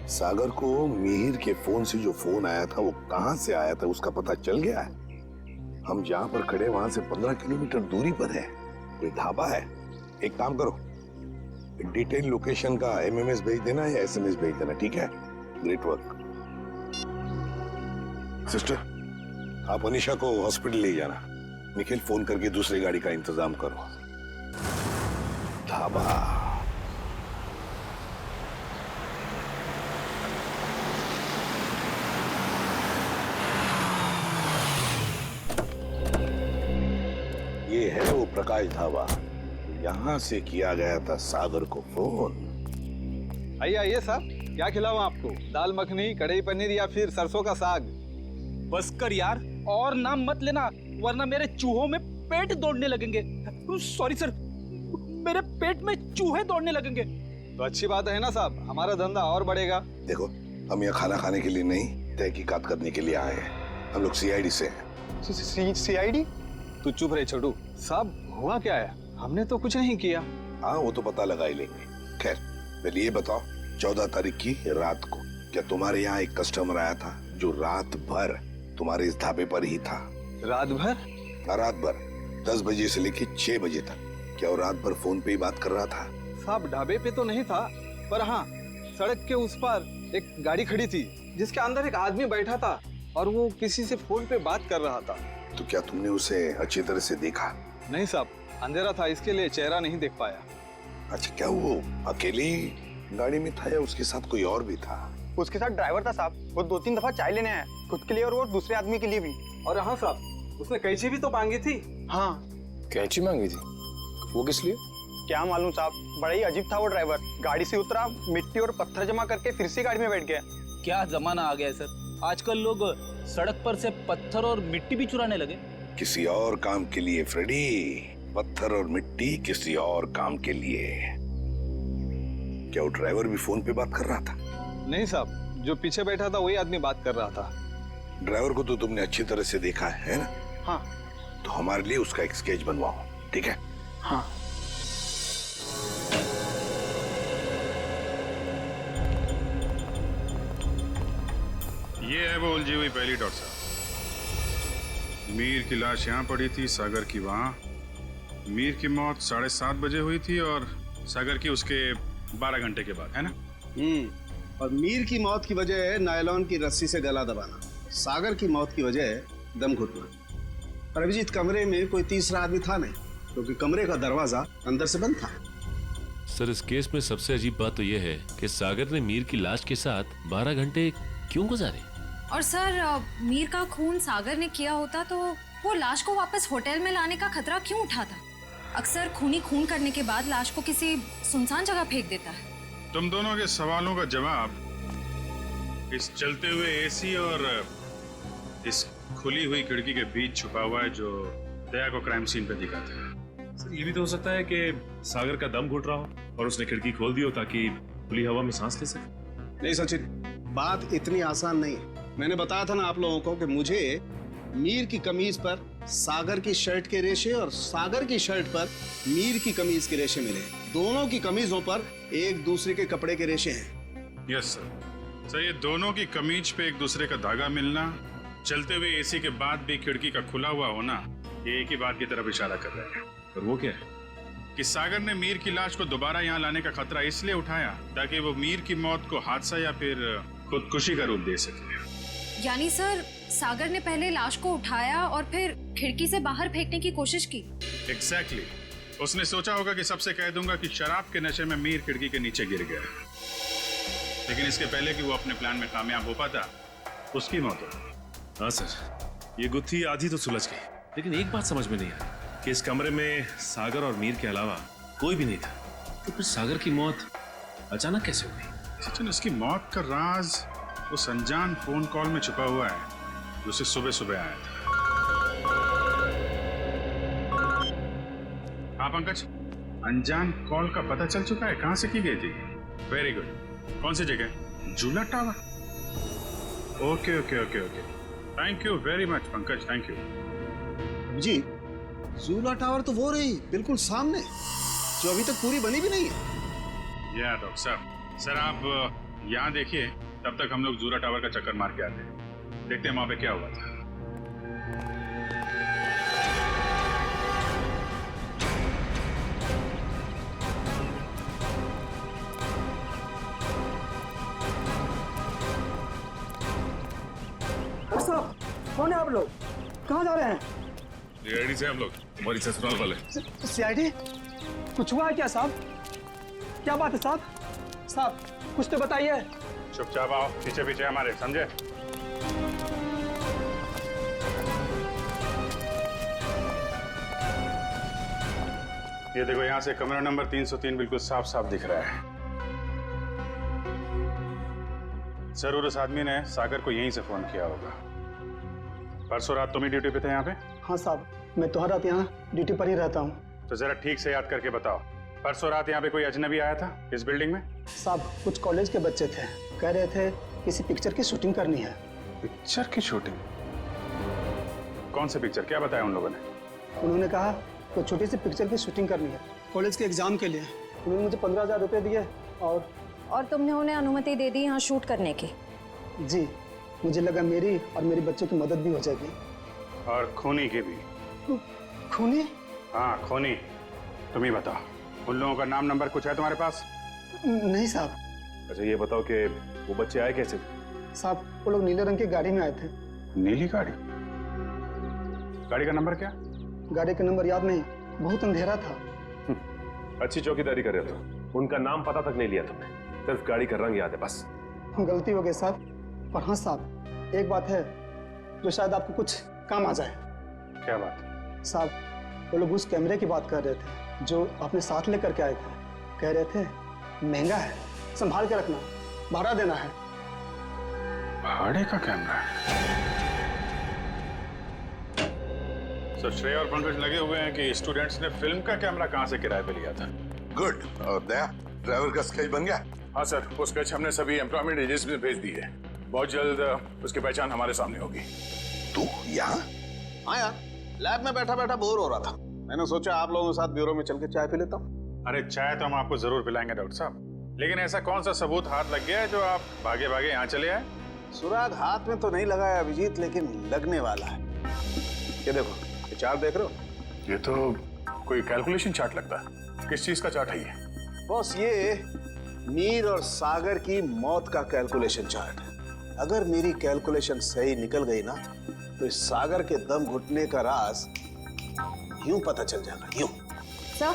सागर को मिहिर के फोन से जो फोन आया था वो कहां से आया था उसका पता चल गया है? हम जहां पर खड़े वहां से 15 किलोमीटर दूरी पर है। कोई ढाबा है? एक काम करो, डिटेल लोकेशन का एमएमएस भेज देना या एसएमएस भेज देना, ठीक है? Great work. सिस्टर, आप अनीशा को हॉस्पिटल ले जाना। निखिल, फोन करके दूसरी गाड़ी का इंतजाम करो। ढाबा। ये है वो प्रकाश ढाबा। यहाँ से किया गया था सागर को फोन। आइए आइए साहब, क्या खिलाऊं आपको? दाल मखनी, कढ़ाई पनीर या फिर सरसों का साग? बस कर यार, और नाम मत लेना वरना मेरे चूहों में पेट दौड़ने लगेंगे। सॉरी सर, मेरे पेट में चूहे दौड़ने लगेंगे। तो अच्छी बात है ना साहब, हमारा धंधा और बढ़ेगा। देखो, हम यहाँ खाना खाने के लिए नहीं, तहकीकात करने के लिए आए हैं। हम लोग सीआईडी से हैं। सीआईडी? तू चुप रहे छोटू। साहब, हुआ क्या है? हमने तो कुछ नहीं किया। हाँ, वो तो पता लगा ही लेंगे। खैर, पहले ये बताओ, 14 तारीख की रात को क्या तुम्हारे यहाँ एक कस्टमर आया था जो रात भर तुम्हारे इस ढाबे पर ही था? रात भर? रात भर 10 बजे से लेकर 6 बजे तक। क्या वो रात भर फोन पे ही बात कर रहा था? साहब, ढाबे पे तो नहीं था, पर हाँ, सड़क के उस पार एक गाड़ी खड़ी थी जिसके अंदर एक आदमी बैठा था और वो किसी से फोन पे बात कर रहा था। तो क्या तुमने उसे अच्छी तरह से देखा? नहीं साहब, अंधेरा था, इसके लिए चेहरा नहीं देख पाया। अच्छा, क्या वो अकेली गाड़ी में था या उसके साथ कोई और भी था? उसके साथ ड्राइवर था साहब। वो 2-3 दफा चाय लेने आया, खुद के लिए और वो दूसरे आदमी के लिए भी। और हाँ साहब, उसने कैंची भी तो मांगी थी। हाँ। कैंची मांगी थी? वो किस लिए? क्या मालूम साहब, बड़ा ही अजीब था वो ड्राइवर। गाड़ी से उतरा, मिट्टी और पत्थर जमा करके फिर से गाड़ी में बैठ गया। क्या जमाना आ गया है सर, आजकल लोग सड़क पर से पत्थर और मिट्टी भी चुराने लगे। किसी और काम के लिए फ्रेडी, पत्थर और मिट्टी किसी और काम के लिए। क्या वो ड्राइवर भी फोन पे बात कर रहा था? नहीं साहब, जो पीछे बैठा था वही आदमी बात कर रहा था। ड्राइवर को तो तुमने अच्छी तरह से देखा है ना? हाँ। तो हमारे लिए उसका एक स्केच बनवाओ, ठीक है? हाँ। ये है वो उलझी हुई पहली डॉट साहब। मीर की लाश यहाँ पड़ी थी, सागर की वहाँ। मीर की मौत 7:30 बजे हुई थी और सागर की उसके 12 घंटे के बाद, है ना? और मीर की मौत की वजह है नायलॉन की रस्सी से गला दबाना, सागर की मौत की वजह है दम घुटना। पर अभिजीत कमरे में कोई तीसरा आदमी था नहीं, क्योंकि कमरे का दरवाजा अंदर से बंद था। सर, इस केस में सबसे अजीब बात तो यह है कि सागर ने मीर की लाश के साथ 12 घंटे क्यों गुजारे? और सर, मीर का खून सागर ने किया होता तो वो लाश को वापस होटल में लाने का खतरा क्यों उठाता? अक्सर खूनी खून करने के बाद लाश को किसी सुनसान जगह फेंक देता है। तुम दोनों के सवालों का जवाब इस चलते हुए एसी और इस खुली हुई खिड़की के बीच छुपा हुआ है, जो दया को क्राइम सीन पे दिखाता है। सर, ये भी तो हो सकता है कि सागर का दम घुट रहा हो और उसने खिड़की खोल दी हो ताकि खुली हवा में सांस ले सके। नहीं सचिन, बात इतनी आसान नहीं है। मैंने बताया था ना आप लोगों को कि मुझे मीर की कमीज पर सागर की शर्ट के रेशे और सागर की शर्ट पर मीर की कमीज के रेशे मिले। दोनों की कमीजों पर एक दूसरे के कपड़े के रेशे हैं। Yes sir. सर, ये दोनों की कमीज पे एक दूसरे का धागा मिलना, चलते हुए एसी के बाद भी खिड़की का खुला हुआ होना, ये एक ही बात की तरफ इशारा कर रहा है। और वो क्या है? कि सागर ने मीर की लाश को दोबारा यहाँ लाने का खतरा इसलिए उठाया ताकि वो मीर की मौत को हादसा या फिर खुदकुशी का रूप दे सके। यानी सर, सागर ने पहले लाश को उठाया और फिर खिड़की से बाहर फेंकने की कोशिश की। एग्जैक्टली। उसने सोचा होगा कि सबसे कह दूंगा कि शराब के नशे में मीर खिड़की के नीचे गिर गया, लेकिन इसके पहले कि वो अपने प्लान में कामयाब हो पाता, उसकी मौत हो। हाँ सर, ये गुत्थी आधी तो सुलझ गई, लेकिन एक बात समझ में नहीं आई कि इस कमरे में सागर और मीर के अलावा कोई भी नहीं था, तो फिर सागर की मौत अचानक कैसे हुई? सचिन, उसकी मौत का राज उस अनजान फोन कॉल में छुपा हुआ है जो उसे सुबह सुबह आया था। हाँ पंकज, अनजान कॉल का पता चल चुका है कहां से की गई थी? Very good. कौन सी जगह? Jhula tower. Okay okay okay okay, thank you very much Pankaj, thank you. जी, झूला टावर तो वो रही बिल्कुल सामने, जो अभी तक पूरी बनी भी नहीं है। या डॉक्टर साहब, सर आप यहाँ देखिए, तब तक हम लोग झूला टावर का चक्कर मार के आते हैं, देखते हैं वहां पे क्या हुआ था। साहब, कौन है आप लोग? कहाँ जा रहे हैं? सीआईडी से हम लोग, हमारी ससुराल वाले। सीआईडी? कुछ हुआ है क्या साहब? क्या बात है साहब? साहब कुछ तो बताइए। चुपचाप आओ, पीछे पीछे हमारे, समझे? ये देखो, यहाँ से कमरा नंबर 303 बिल्कुल साफ साफ दिख रहा है। जरूर उस आदमी ने सागर को यहीं से फोन किया होगा। परसों रात तुम ही ड्यूटी पे थे यहाँ पे? हाँ साहब, मैं तो हर रात यहाँ ड्यूटी पर ही रहता हूँ। तो जरा ठीक से याद करके बताओ, परसों रात यहाँ पे कोई अजनबी आया था इस बिल्डिंग में? साहब, कुछ कॉलेज के बच्चे थे, कह रहे थे किसी पिक्चर की शूटिंग करनी है। पिक्चर की शूटिंग? कौन सी पिक्चर, क्या बताया उन लोगों ने? उन्होंने कहा कोई छोटी सी पिक्चर की शूटिंग करनी है कॉलेज के एग्जाम के लिए। उन्होंने मुझे 15,000 रुपये दिए और तुमने उन्हें अनुमति दे दी यहाँ शूट करने की? जी, मुझे लगा मेरी और मेरे बच्चों की मदद भी हो जाएगी। और खूनी की भी। खूनी? हाँ खूनी। तुम ही बताओ, उन लोगों का नाम नंबर कुछ है तुम्हारे पास? नहीं साहब। अच्छा ये बताओ कि वो बच्चे आए कैसे? साहब, वो लोग नीले रंग की गाड़ी में आए थे। नीली गाड़ी? गाड़ी का नंबर क्या? गाड़ी का नंबर याद नहीं, बहुत अंधेरा था। अच्छी चौकीदारी कर रहे हो, उनका नाम पता तक नहीं लिया तुमने, सिर्फ गाड़ी का रंग याद है बस। गलती हो गई साहब। पर हाँ साहब, एक बात है जो शायद आपको कुछ काम आ जाए। क्या बात? साहब, वो लोग उस कैमरे की बात कर रहे थे जो अपने साथ लेकर के आए थे। कह रहे थे महंगा है, संभाल के रखना, भाड़ा देना है। भाड़े का कैमरा? सर श्रेया और पंकज लगे हुए हैं कि स्टूडेंट्स ने फिल्म का कैमरा कहां से किराए पे लिया था। गुड। और दया, ड्राइवर का स्केच बन गया? हाँ सर, वो स्केच हमने सभी एम्प्लॉयमेंट एजेंसी में भेज दी है। बहुत जल्द उसकी पहचान हमारे सामने होगी। तू यहाँ? हाँ यार, लैब में बैठा बैठा बोर हो रहा था, मैंने सोचा आप लोगों के साथ ब्यूरो में चल के चाय पी लेता हूँ। अरे चाय तो हम आपको जरूर पिलाएंगे डॉक्टर साहब, लेकिन ऐसा कौन सा सबूत हाथ लग गया है जो आप भागे भागे यहाँ चले आए? सुराग हाथ में तो नहीं लगा है अभिजीत, लेकिन लगने वाला है। ये देखो, ये चार्ट देख रहे हो? ये तो कोई कैलकुलेशन चार्ट लगता है। किस चीज का चार्ट है ये? बॉस, ये मीर और सागर की मौत का कैलकुलेशन चार्ट है। अगर मेरी कैलकुलेशन सही निकल गई ना, तो तो इस सागर के दम घुटने का राज यूं पता चल जाना, यूं। सर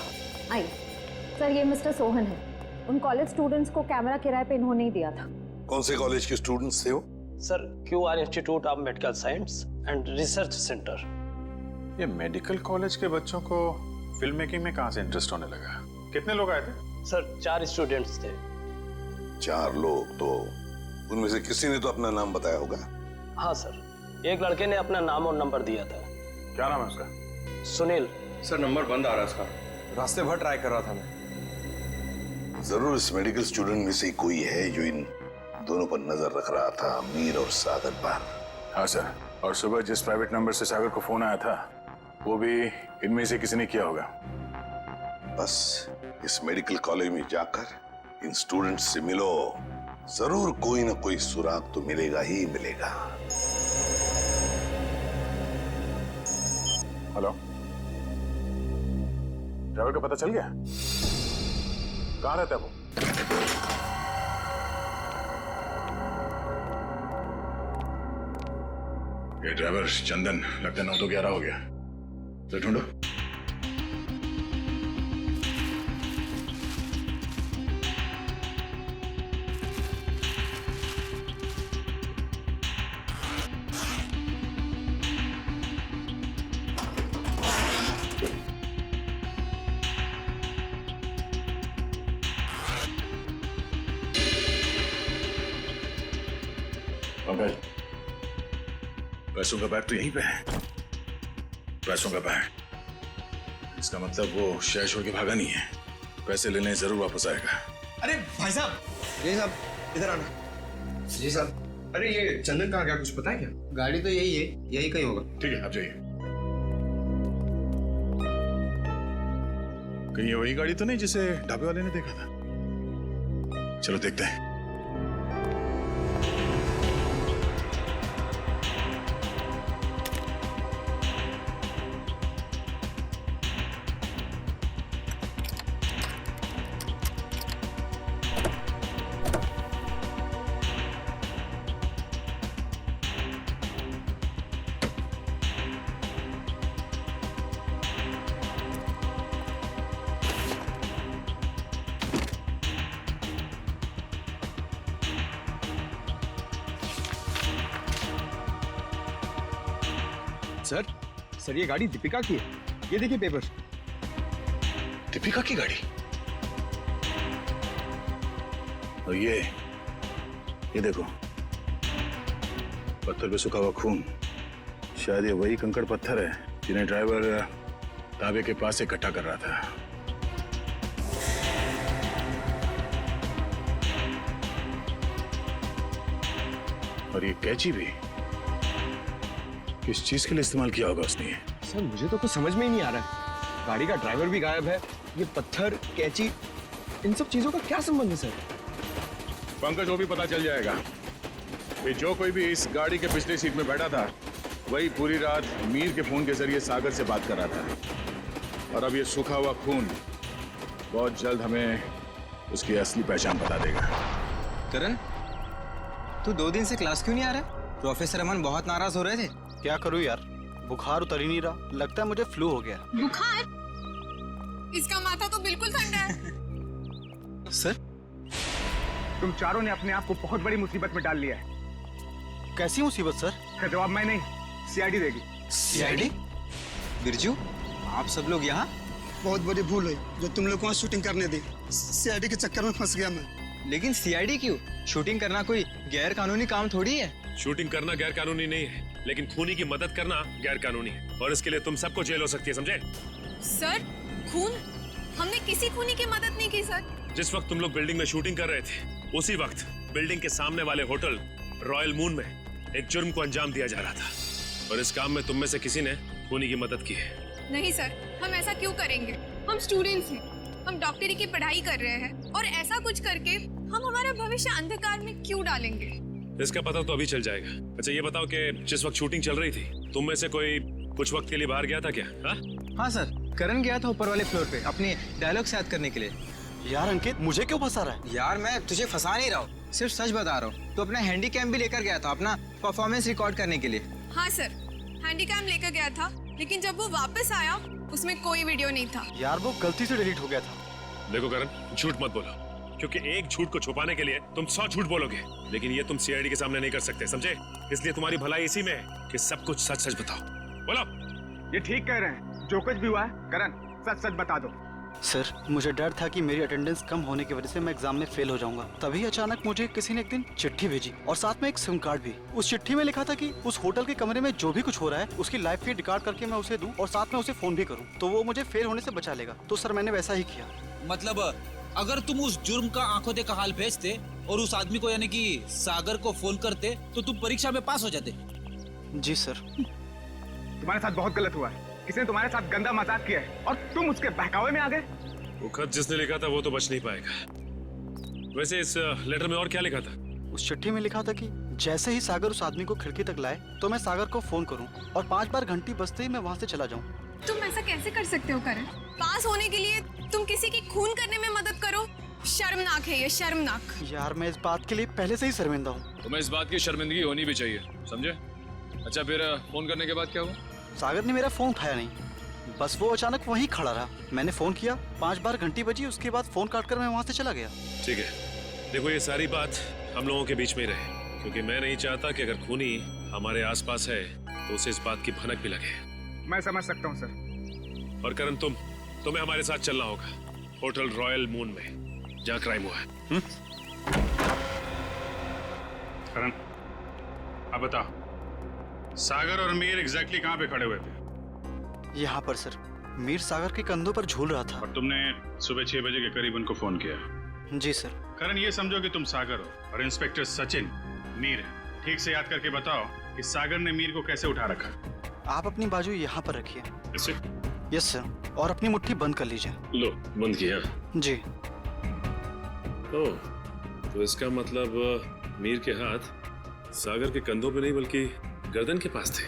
आइए। सर ये मिस्टर सोहन है। उन कॉलेज स्टूडेंट्स को कैमरा किराए पे इन्होंने ही दिया था। कौन से कॉलेज के स्टूडेंट्स थे वो? Sir QR institute of medical science and research centre. ये मेडिकल कॉलेज के बच्चों को फिल्म मेकिंग में कहाँ से इंटरेस्ट होने लगा? कितने लोग आए थे? सर 4 स्टूडेंट्स थे। 4 लोग? तो उनमें से किसी ने तो अपना नाम बताया होगा। हाँ सर, एक लड़के ने अपना नाम और नंबर दिया था। क्या नाम है उसका? सुनील। सर नंबर बंद आ रहा है उसका, रास्ते भर ट्राई कर रहा था मैं। जरूर इस मेडिकल स्टूडेंट में से कोई है जो इन दोनों पर नजर रख रहा था, मीर और सागर पर। हाँ सर, और सुबह जिस प्राइवेट नंबर से सागर को फोन आया था वो भी इनमें से किसी ने किया होगा। बस इस मेडिकल कॉलेज में जाकर इन स्टूडेंट्स से मिलो, जरूर कोई ना कोई सुराग तो मिलेगा ही मिलेगा। हेलो, ड्राइवर का पता चल गया? कहाँ रहता है वो? ये ड्राइवर चंदन लगता है 9 तो 11 हो गया। तो ढूंढो। पंकज, पैसों का बैग तो यहीं पे है। पैसों का बैग, इसका मतलब वो शहर छोड़ के भागा नहीं है। पैसे लेने जरूर वापस आएगा। अरे भाई साहब, जी साहब इधर आना। जी साहब। अरे ये चंदन कहाँ गया, कुछ पता है क्या? गाड़ी तो यही है, यही कहीं होगा। ठीक है, आप जाइए। कहीं ये वही गाड़ी तो नहीं जिसे ढाबे वाले ने देखा था? चलो देखते हैं। सर ये गाड़ी दीपिका की है, ये देखिए पेपर। दीपिका की गाड़ी? और ये देखो, पत्थर पे सूखा हुआ खून। शायद ये वही कंकड़ पत्थर है जिन्हें ड्राइवर ढाबे के पास इकट्ठा कर रहा था। और ये कैंची भी किस चीज के लिए इस्तेमाल किया होगा उसने? सर मुझे तो कुछ समझ में ही नहीं आ रहा है। गाड़ी का ड्राइवर भी गायब है, ये पत्थर, कैंची, इन सब चीजों का क्या संबंध है सर? पंकज, वो भी पता चल जाएगा कि जो कोई भी इस गाड़ी के पिछले सीट में बैठा था वही पूरी रात मीर के फोन के जरिए सागर से बात कर रहा था। और अब ये सूखा हुआ खून बहुत जल्द हमें उसकी असली पहचान बता देगा। करण, तू 2 दिन से क्लास क्यों नहीं आ रहा? प्रोफेसर अमन बहुत नाराज हो रहे थे। क्या करूं यार, बुखार उतर ही नहीं रहा। लगता है मुझे फ्लू हो गया। बुखार? इसका माथा तो बिल्कुल ठंडा है। सर, तुम चारों ने अपने आप को बहुत बड़ी मुसीबत में डाल लिया है। कैसी मुसीबत सर? इसका जवाब मैं नहीं, सीआईडी देगी। सीआईडी? बिरजू, आप सब लोग यहाँ? बहुत बड़ी भूल हुई जो तुम लोग को शूटिंग करने दी। सीआईडी के चक्कर में फंस गया मैं। लेकिन सीआईडी क्यों? शूटिंग करना कोई गैर कानूनी काम थोड़ी है। शूटिंग करना गैर कानूनी नहीं है, लेकिन खूनी की मदद करना गैर कानूनी है, और इसके लिए तुम सबको जेल हो सकती है, समझे? सर खून? हमने किसी खूनी की मदद नहीं की सर। जिस वक्त तुम लोग बिल्डिंग में शूटिंग कर रहे थे, उसी वक्त बिल्डिंग के सामने वाले होटल रॉयल मून में एक जुर्म को अंजाम दिया जा रहा था, और इस काम में तुम में से किसी ने खूनी की मदद की है। नहीं सर, हम ऐसा क्यों करेंगे? हम स्टूडेंट्स हैं, हम डॉक्टरी की पढ़ाई कर रहे हैं, और ऐसा कुछ करके हम हमारा भविष्य अंधकार में क्यों डालेंगे? इसका पता तो अभी चल जाएगा। अच्छा ये बताओ कि जिस वक्त शूटिंग चल रही थी, तुम में से कोई कुछ वक्त के लिए बाहर गया था क्या? हाँ सर, करण गया था ऊपर वाले फ्लोर पे अपने डायलॉग याद करने के लिए। यार अंकित, मुझे क्यों फंसा रहा है? यार मैं तुझे फंसा नहीं रहा हूँ, सिर्फ सच बता रहा हूँ। तो अपना हैंडी कैम भी लेकर गया था अपना परफॉर्मेंस रिकॉर्ड करने के लिए। हाँ सर, हैंडीकैम लेकर गया था, लेकिन जब वो वापस आया उसमें कोई वीडियो नहीं था। यार वो गलती से डिलीट हो गया था। देखो करण, झूठ मत बोलो, क्योंकि एक झूठ को छुपाने के लिए तुम 100 झूठ बोलोगे, लेकिन ये तुम सीआईडी के सामने नहीं कर सकते, समझे? इसलिए तुम्हारी भलाई इसी में है कि सब कुछ सच सच बताओ। बोलो। ये ठीक कह रहे हैं, जो कुछ भी हुआ है करण सच सच बता दो। सर, मुझे डर था कि मेरी अटेंडेंस कम होने की वजह से मैं एग्जाम में फेल हो जाऊंगा। तभी अचानक मुझे किसी ने एक दिन चिट्ठी भेजी और साथ में एक सिम कार्ड भी। उस चिट्ठी में लिखा था कि उस होटल के कमरे में जो भी कुछ हो रहा है उसकी लाइव फीड रिकॉर्ड करके मैं उसे दूं और साथ में उसे फोन भी करूं, तो वो मुझे फेल होने से बचा लेगा। तो सर मैंने वैसा ही किया। मतलब अगर तुम उस जुर्म का आंखों देखा हाल भेजते और उस आदमी को यानी कि सागर को फोन करते तो तुम परीक्षा में पास हो जाते। जी सर। तुम्हारे साथ बहुत गलत हुआ है, किसी ने तुम्हारे साथ गंदा मजाक किया है और तुम उसके बहकावे में आ गए। वो खत जिसने लिखा था वो तो बच नहीं पाएगा। वैसे इस लेटर में और क्या लिखा था? उस चिट्ठी में लिखा था कि जैसे ही सागर उस आदमी को खिड़की तक लाए तो मैं सागर को फोन करूं और 5 बार घंटी बजते ही मैं वहां से चला जाऊं। तुम ऐसा कैसे कर सकते हो करण? पास होने के लिए तुम किसी की खून करने में मदद करो? शर्मनाक है ये, शर्मनाक। यार मैं इस बात के लिए पहले से ही शर्मिंदा हूँ। तुम्हें इस बात की शर्मिंदगी होनी भी चाहिए, समझे? अच्छा फिर फोन करने के बाद क्या हुआ? सागर ने मेरा फोन उठाया नहीं, बस वो अचानक वहीं खड़ा रहा। मैंने फोन किया, 5 बार घंटी बजी, उसके बाद फोन काटकर मैं वहाँ से चला गया। ठीक है, देखो ये सारी बात हम लोगों के बीच में ही रहे, क्योंकि मैं नहीं चाहता कि अगर खूनी हमारे आसपास है तो उसे इस बात की भनक भी लगे। मैं समझ सकता हूँ सर। और करण तुम्हें हमारे साथ चलना होगा होटल रॉयल मून में, जहाँ क्राइम हुआ है। करण, अब बताओ सागर और मीर एग्जैक्टली कहाँ पे खड़े हुए थे? यहाँ पर सर। मीर सागर के कंधों पर झूल रहा था। और तुमने सुबह 6 बजे के करीब उनको फोन किया? जी सर। करण, ये समझो कि तुम सागर हो और इंस्पेक्टर सचिन मीर है। ठीक से याद करके बताओ कि सागर ने मीर को कैसे उठा रखा? आप अपनी बाजू यहाँ पर रखिए। इसे? यस सर, और अपनी मुट्ठी बंद कर लीजिए। लो, बंद किया? जी। ओह, तो इसका मतलब मीर के हाथ सागर के कंधों पे नहीं बल्कि गर्दन के पास थे।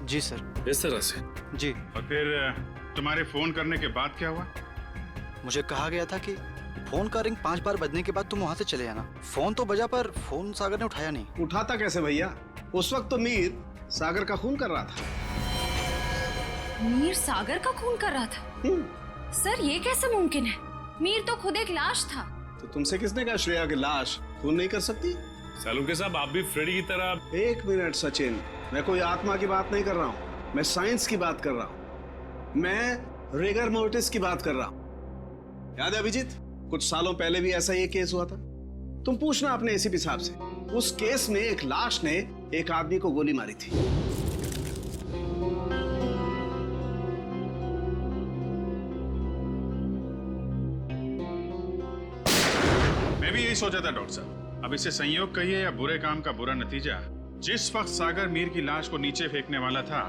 जी सर। इस तरह से? जी। और फिर तुम्हारे फोन करने के बाद क्या हुआ? मुझे कहा गया था कि फोन का रिंग 5 बार बजने के बाद तुम वहाँ से चले जाना। फोन तो बजा पर फोन सागर ने उठाया नहीं। उठाता कैसे भैया? उस वक्त तो मीर सागर का खून कर रहा था। मीर सागर का खून कर रहा था? सर ये कैसे मुमकिन है? मीर तो खुद एक लाश था। तो तुमसे किसने कहा श्रेया की लाश खून नहीं कर सकती? सालुंके साहब, आप भी फ्रेडी की तरह। 1 मिनट सचिन, मैं कोई आत्मा की बात नहीं कर रहा हूँ, मैं साइंस की बात कर रहा हूँ। मैं रिगर मोर्टिस की बात कर रहा हूँ। याद है अभिजीत, कुछ सालों पहले भी ऐसा ही केस हुआ था। तुम पूछना अपने एसीपी साहब से। उस केस में एक लाश ने एक आदमी को गोली मारी थी। मैं भी यही सोचा था डॉक्टर साहब। अब इसे संयोग कहिए या बुरे काम का बुरा नतीजा, जिस वक्त सागर मीर की लाश को नीचे फेंकने वाला था,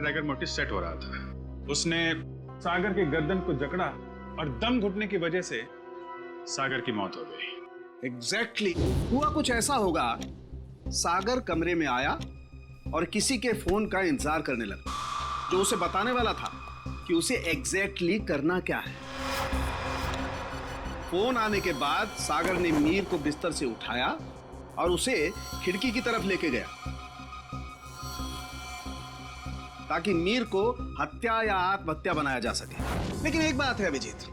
रिगर मोर्टिस सेट हो रहा था। उसने सागर के गर्दन को जकड़ा और दम घुटने की वजह से सागर की मौत हो गई। एग्जैक्टली हुआ कुछ ऐसा होगा। सागर कमरे में आया और किसी के फोन का इंतजार करने लगा, जो उसे बताने वाला था कि उसे एग्जैक्टली करना क्या है। फोन आने के बाद सागर ने मीर को बिस्तर से उठाया और उसे खिड़की की तरफ लेके गया ताकि मीर को हत्या या आत्महत्या बनाया जा सके। लेकिन एक बात है अभिजीत,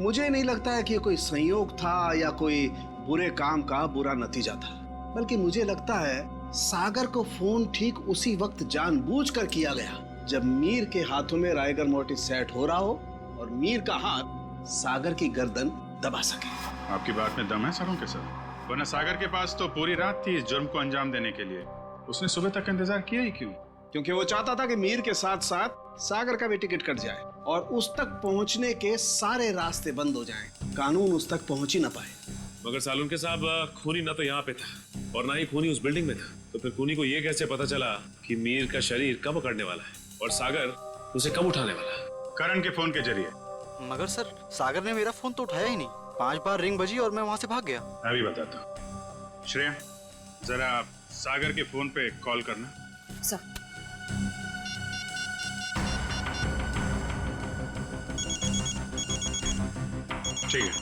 मुझे नहीं लगता है कि ये कोई संयोग था या कोई बुरे काम का बुरा नतीजा था, बल्कि मुझे लगता है सागर को फोन ठीक उसी वक्त जानबूझकर किया गया जब मीर के हाथों में राइगर मोर्टिस सेट हो रहा हो और मीर का हाथ सागर की गर्दन दबा सके। आपकी बात में दम है सालुंके साहब, वरना सागर के पास तो पूरी रात थी इस जुर्म को अंजाम देने के लिए। उसने सुबह तक इंतजार किया ही क्यों? क्योंकि वो चाहता था कि मीर के साथ साथ सागर का भी टिकट कट जाए और उस तक पहुंचने के सारे रास्ते बंद हो जाएं, कानून उस तक पहुंच ही ना पाए। मगर सालुंके साहब, खूनी ना तो यहाँ पे था और ना ही खूनी उस बिल्डिंग में था, तो फिर खूनी को ये कैसे पता चला कि मीर का शरीर कब उखड़ने वाला है और सागर उसे कब उठाने वाला है? करण के फोन के जरिए। मगर सर, सागर ने मेरा फोन तो उठाया ही नहीं। 5 बार रिंग बजी और मैं वहां से भाग गया। मैं भी बताता हूँ। श्रेया, जरा सागर के फोन पे कॉल करना। सर। ठीक है।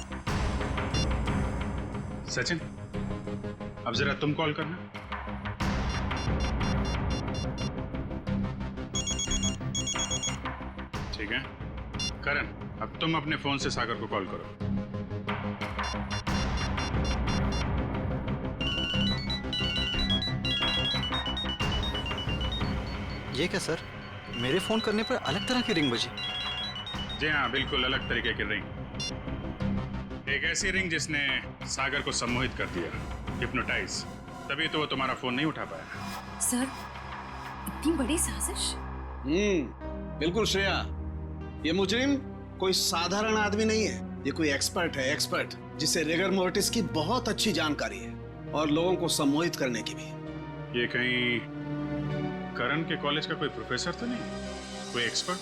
सचिन, अब जरा तुम कॉल करना। ठीक है करण, अब तुम अपने फोन से सागर को कॉल करो। ये क्या सर, मेरे फोन करने पर अलग तरह की रिंग बजी? जी हाँ, बिल्कुल अलग तरीके की रिंग। एक ऐसी रिंग जिसने सागर को सम्मोहित कर दिया, हिप्नोटाइज। तभी तो वो तुम्हारा फोन नहीं उठा पाया। सर, इतनी बड़ी साजिश? बिल्कुल श्रेया, ये मुजरिम कोई साधारण आदमी नहीं है। ये कोई एक्सपर्ट है, एक्सपर्ट जिसे रिगर मोर्टिस की बहुत अच्छी जानकारी है और लोगों को सम्मोहित करने की भी। ये कहीं करण के कॉलेज का कोई प्रोफेसर तो नहीं, कोई एक्सपर्ट?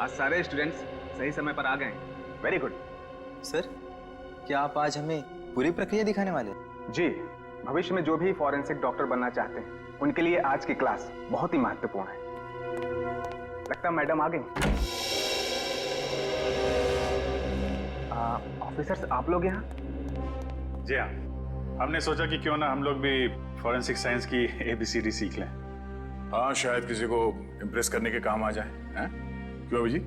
आज सारे स्टूडेंट्स सही समय पर आ गए। Very good. सर, क्या आप आज हमें पूरी प्रक्रिया दिखाने वाले? जी, भविष्य में जो भी फॉरेंसिक डॉक्टर बनना चाहते हैं उनके लिए आज की क्लास बहुत ही महत्वपूर्ण है। लगता है मैडम आ गई। ऑफिसर्स, आप लोग यहाँ? जी हाँ, हमने सोचा कि क्यों ना हम लोग भी फॉरेंसिक साइंस की ABCD सीख लें। हाँ, शायद किसी को इम्प्रेस करने के काम आ जाए, हैं? क्यों अभी जी?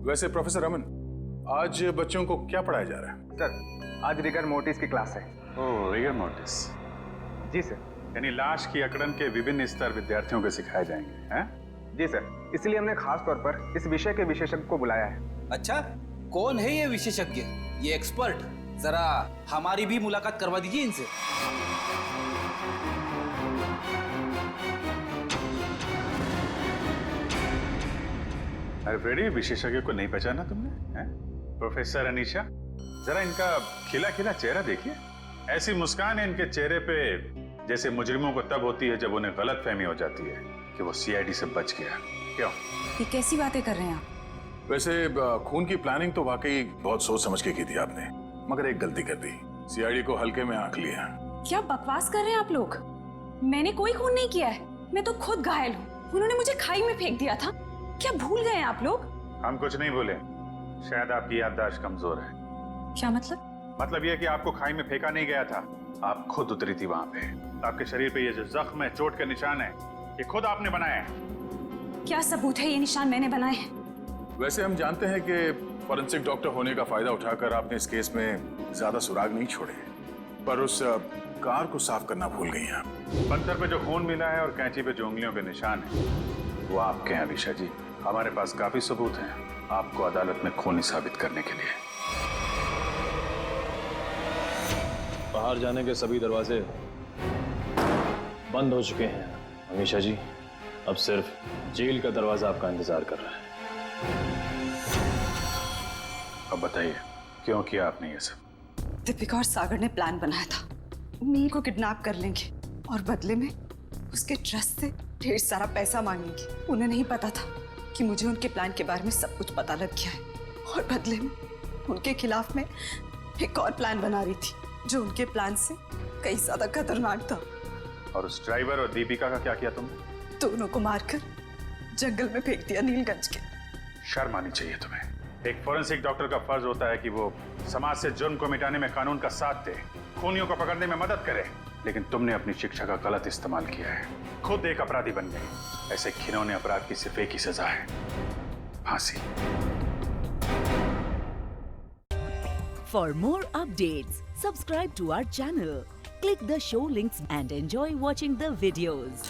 वैसे प्रोफेसर रमन, आज बच्चों को क्या पढ़ाया जा रहा है? सर, आज रिगर मोर्टिस की क्लास है। ओह, रिगर मोर्टिस। जी सर। यानी लाश की अकड़न के विभिन्न स्तर विद्यार्थियों को सिखाए जाएंगे, हैं? जी सर, इसलिए हमने खास तौर पर इस विषय के विशेषज्ञ को बुलाया है। अच्छा, कौन है ये विशेषज्ञ, ये एक्सपर्ट? जरा हमारी भी मुलाकात करवा दीजिए इनसे। अरे फ्रेडी, विशेषज्ञ को नहीं पहचाना तुमने, हैं? प्रोफेसर अनीशा, जरा इनका खिला खिला चेहरा देखिए। ऐसी मुस्कान है इनके चेहरे पे जैसे मुजरिमों को तब होती है जब उन्हें गलतफहमी हो जाती है कि वो CID से बच गया। क्यों? ये कैसी बातें कर रहे हैं आप? वैसे खून की प्लानिंग तो वाकई बहुत सोच समझ के की थी आपने, मगर एक गलती कर दी, CID को हल्के में आंक लिया। क्या बकवास कर रहे हैं आप लोग? मैंने कोई खून नहीं किया है, मैं तो खुद घायल हूँ। उन्होंने मुझे खाई में फेंक दिया था। क्या भूल गए हैं आप लोग? हम कुछ नहीं भूले, शायद आपकी याददाश्त कमजोर है। क्या मतलब? मतलब ये कि आपको खाई में फेंका नहीं गया था, आप खुद उतरी थी वहां पे। आपके शरीर पे ये जो जख्म है, चोट के निशान है, ये खुद आपने बनाए हैं। क्या सबूत है ये निशान मैंने बनाए हैं? वैसे हम जानते हैं कि फॉरेंसिक डॉक्टर होने का फायदा उठाकर आपने इस केस में ज्यादा सुराग नहीं छोड़े, पर उस कार को साफ करना भूल गई आप। पत्थर पे जो खून मिला है और कैंची पे जो उंगलियों के निशान है, वो आपके हैं अनीशा जी। हमारे पास काफी सबूत हैं आपको अदालत में खूनी साबित करने के लिए। बाहर जाने के सभी दरवाजे बंद हो चुके हैं अमीशा जी, अब सिर्फ जेल का दरवाजा आपका इंतजार कर रहा है। अब बताइए, क्यों किया आपने ये सब? दीपिका और सागर ने प्लान बनाया था, मीर को किडनैप कर लेंगे और बदले में उसके ट्रस्ट से ढेर सारा पैसा मांगेंगे। उन्हें नहीं पता था कि मुझे उनके प्लान के बारे में सब कुछ पता लग गया है और बदले में उनके खिलाफ मैं एक और प्लान बना रही थी जो उनके प्लान से कई ज्यादा खतरनाक था। और उस ड्राइवर और दीपिका का क्या किया तुमने? दोनों को मारकर जंगल में फेंक दिया नीलगंज के। शर्म आनी चाहिए तुम्हें। एक फॉरेंसिक डॉक्टर का फर्ज होता है कि वो समाज से जुर्म को मिटाने में कानून का साथ दे, खूनियों को पकड़ने में मदद करे, लेकिन तुमने अपनी शिक्षा का गलत इस्तेमाल किया है, खुद एक अपराधी बन गए। ऐसे घिनौने अपराध की सिर्फ एक ही सजा है, फांसी। For more updates, subscribe to our channel, click the show links and enjoy watching the videos.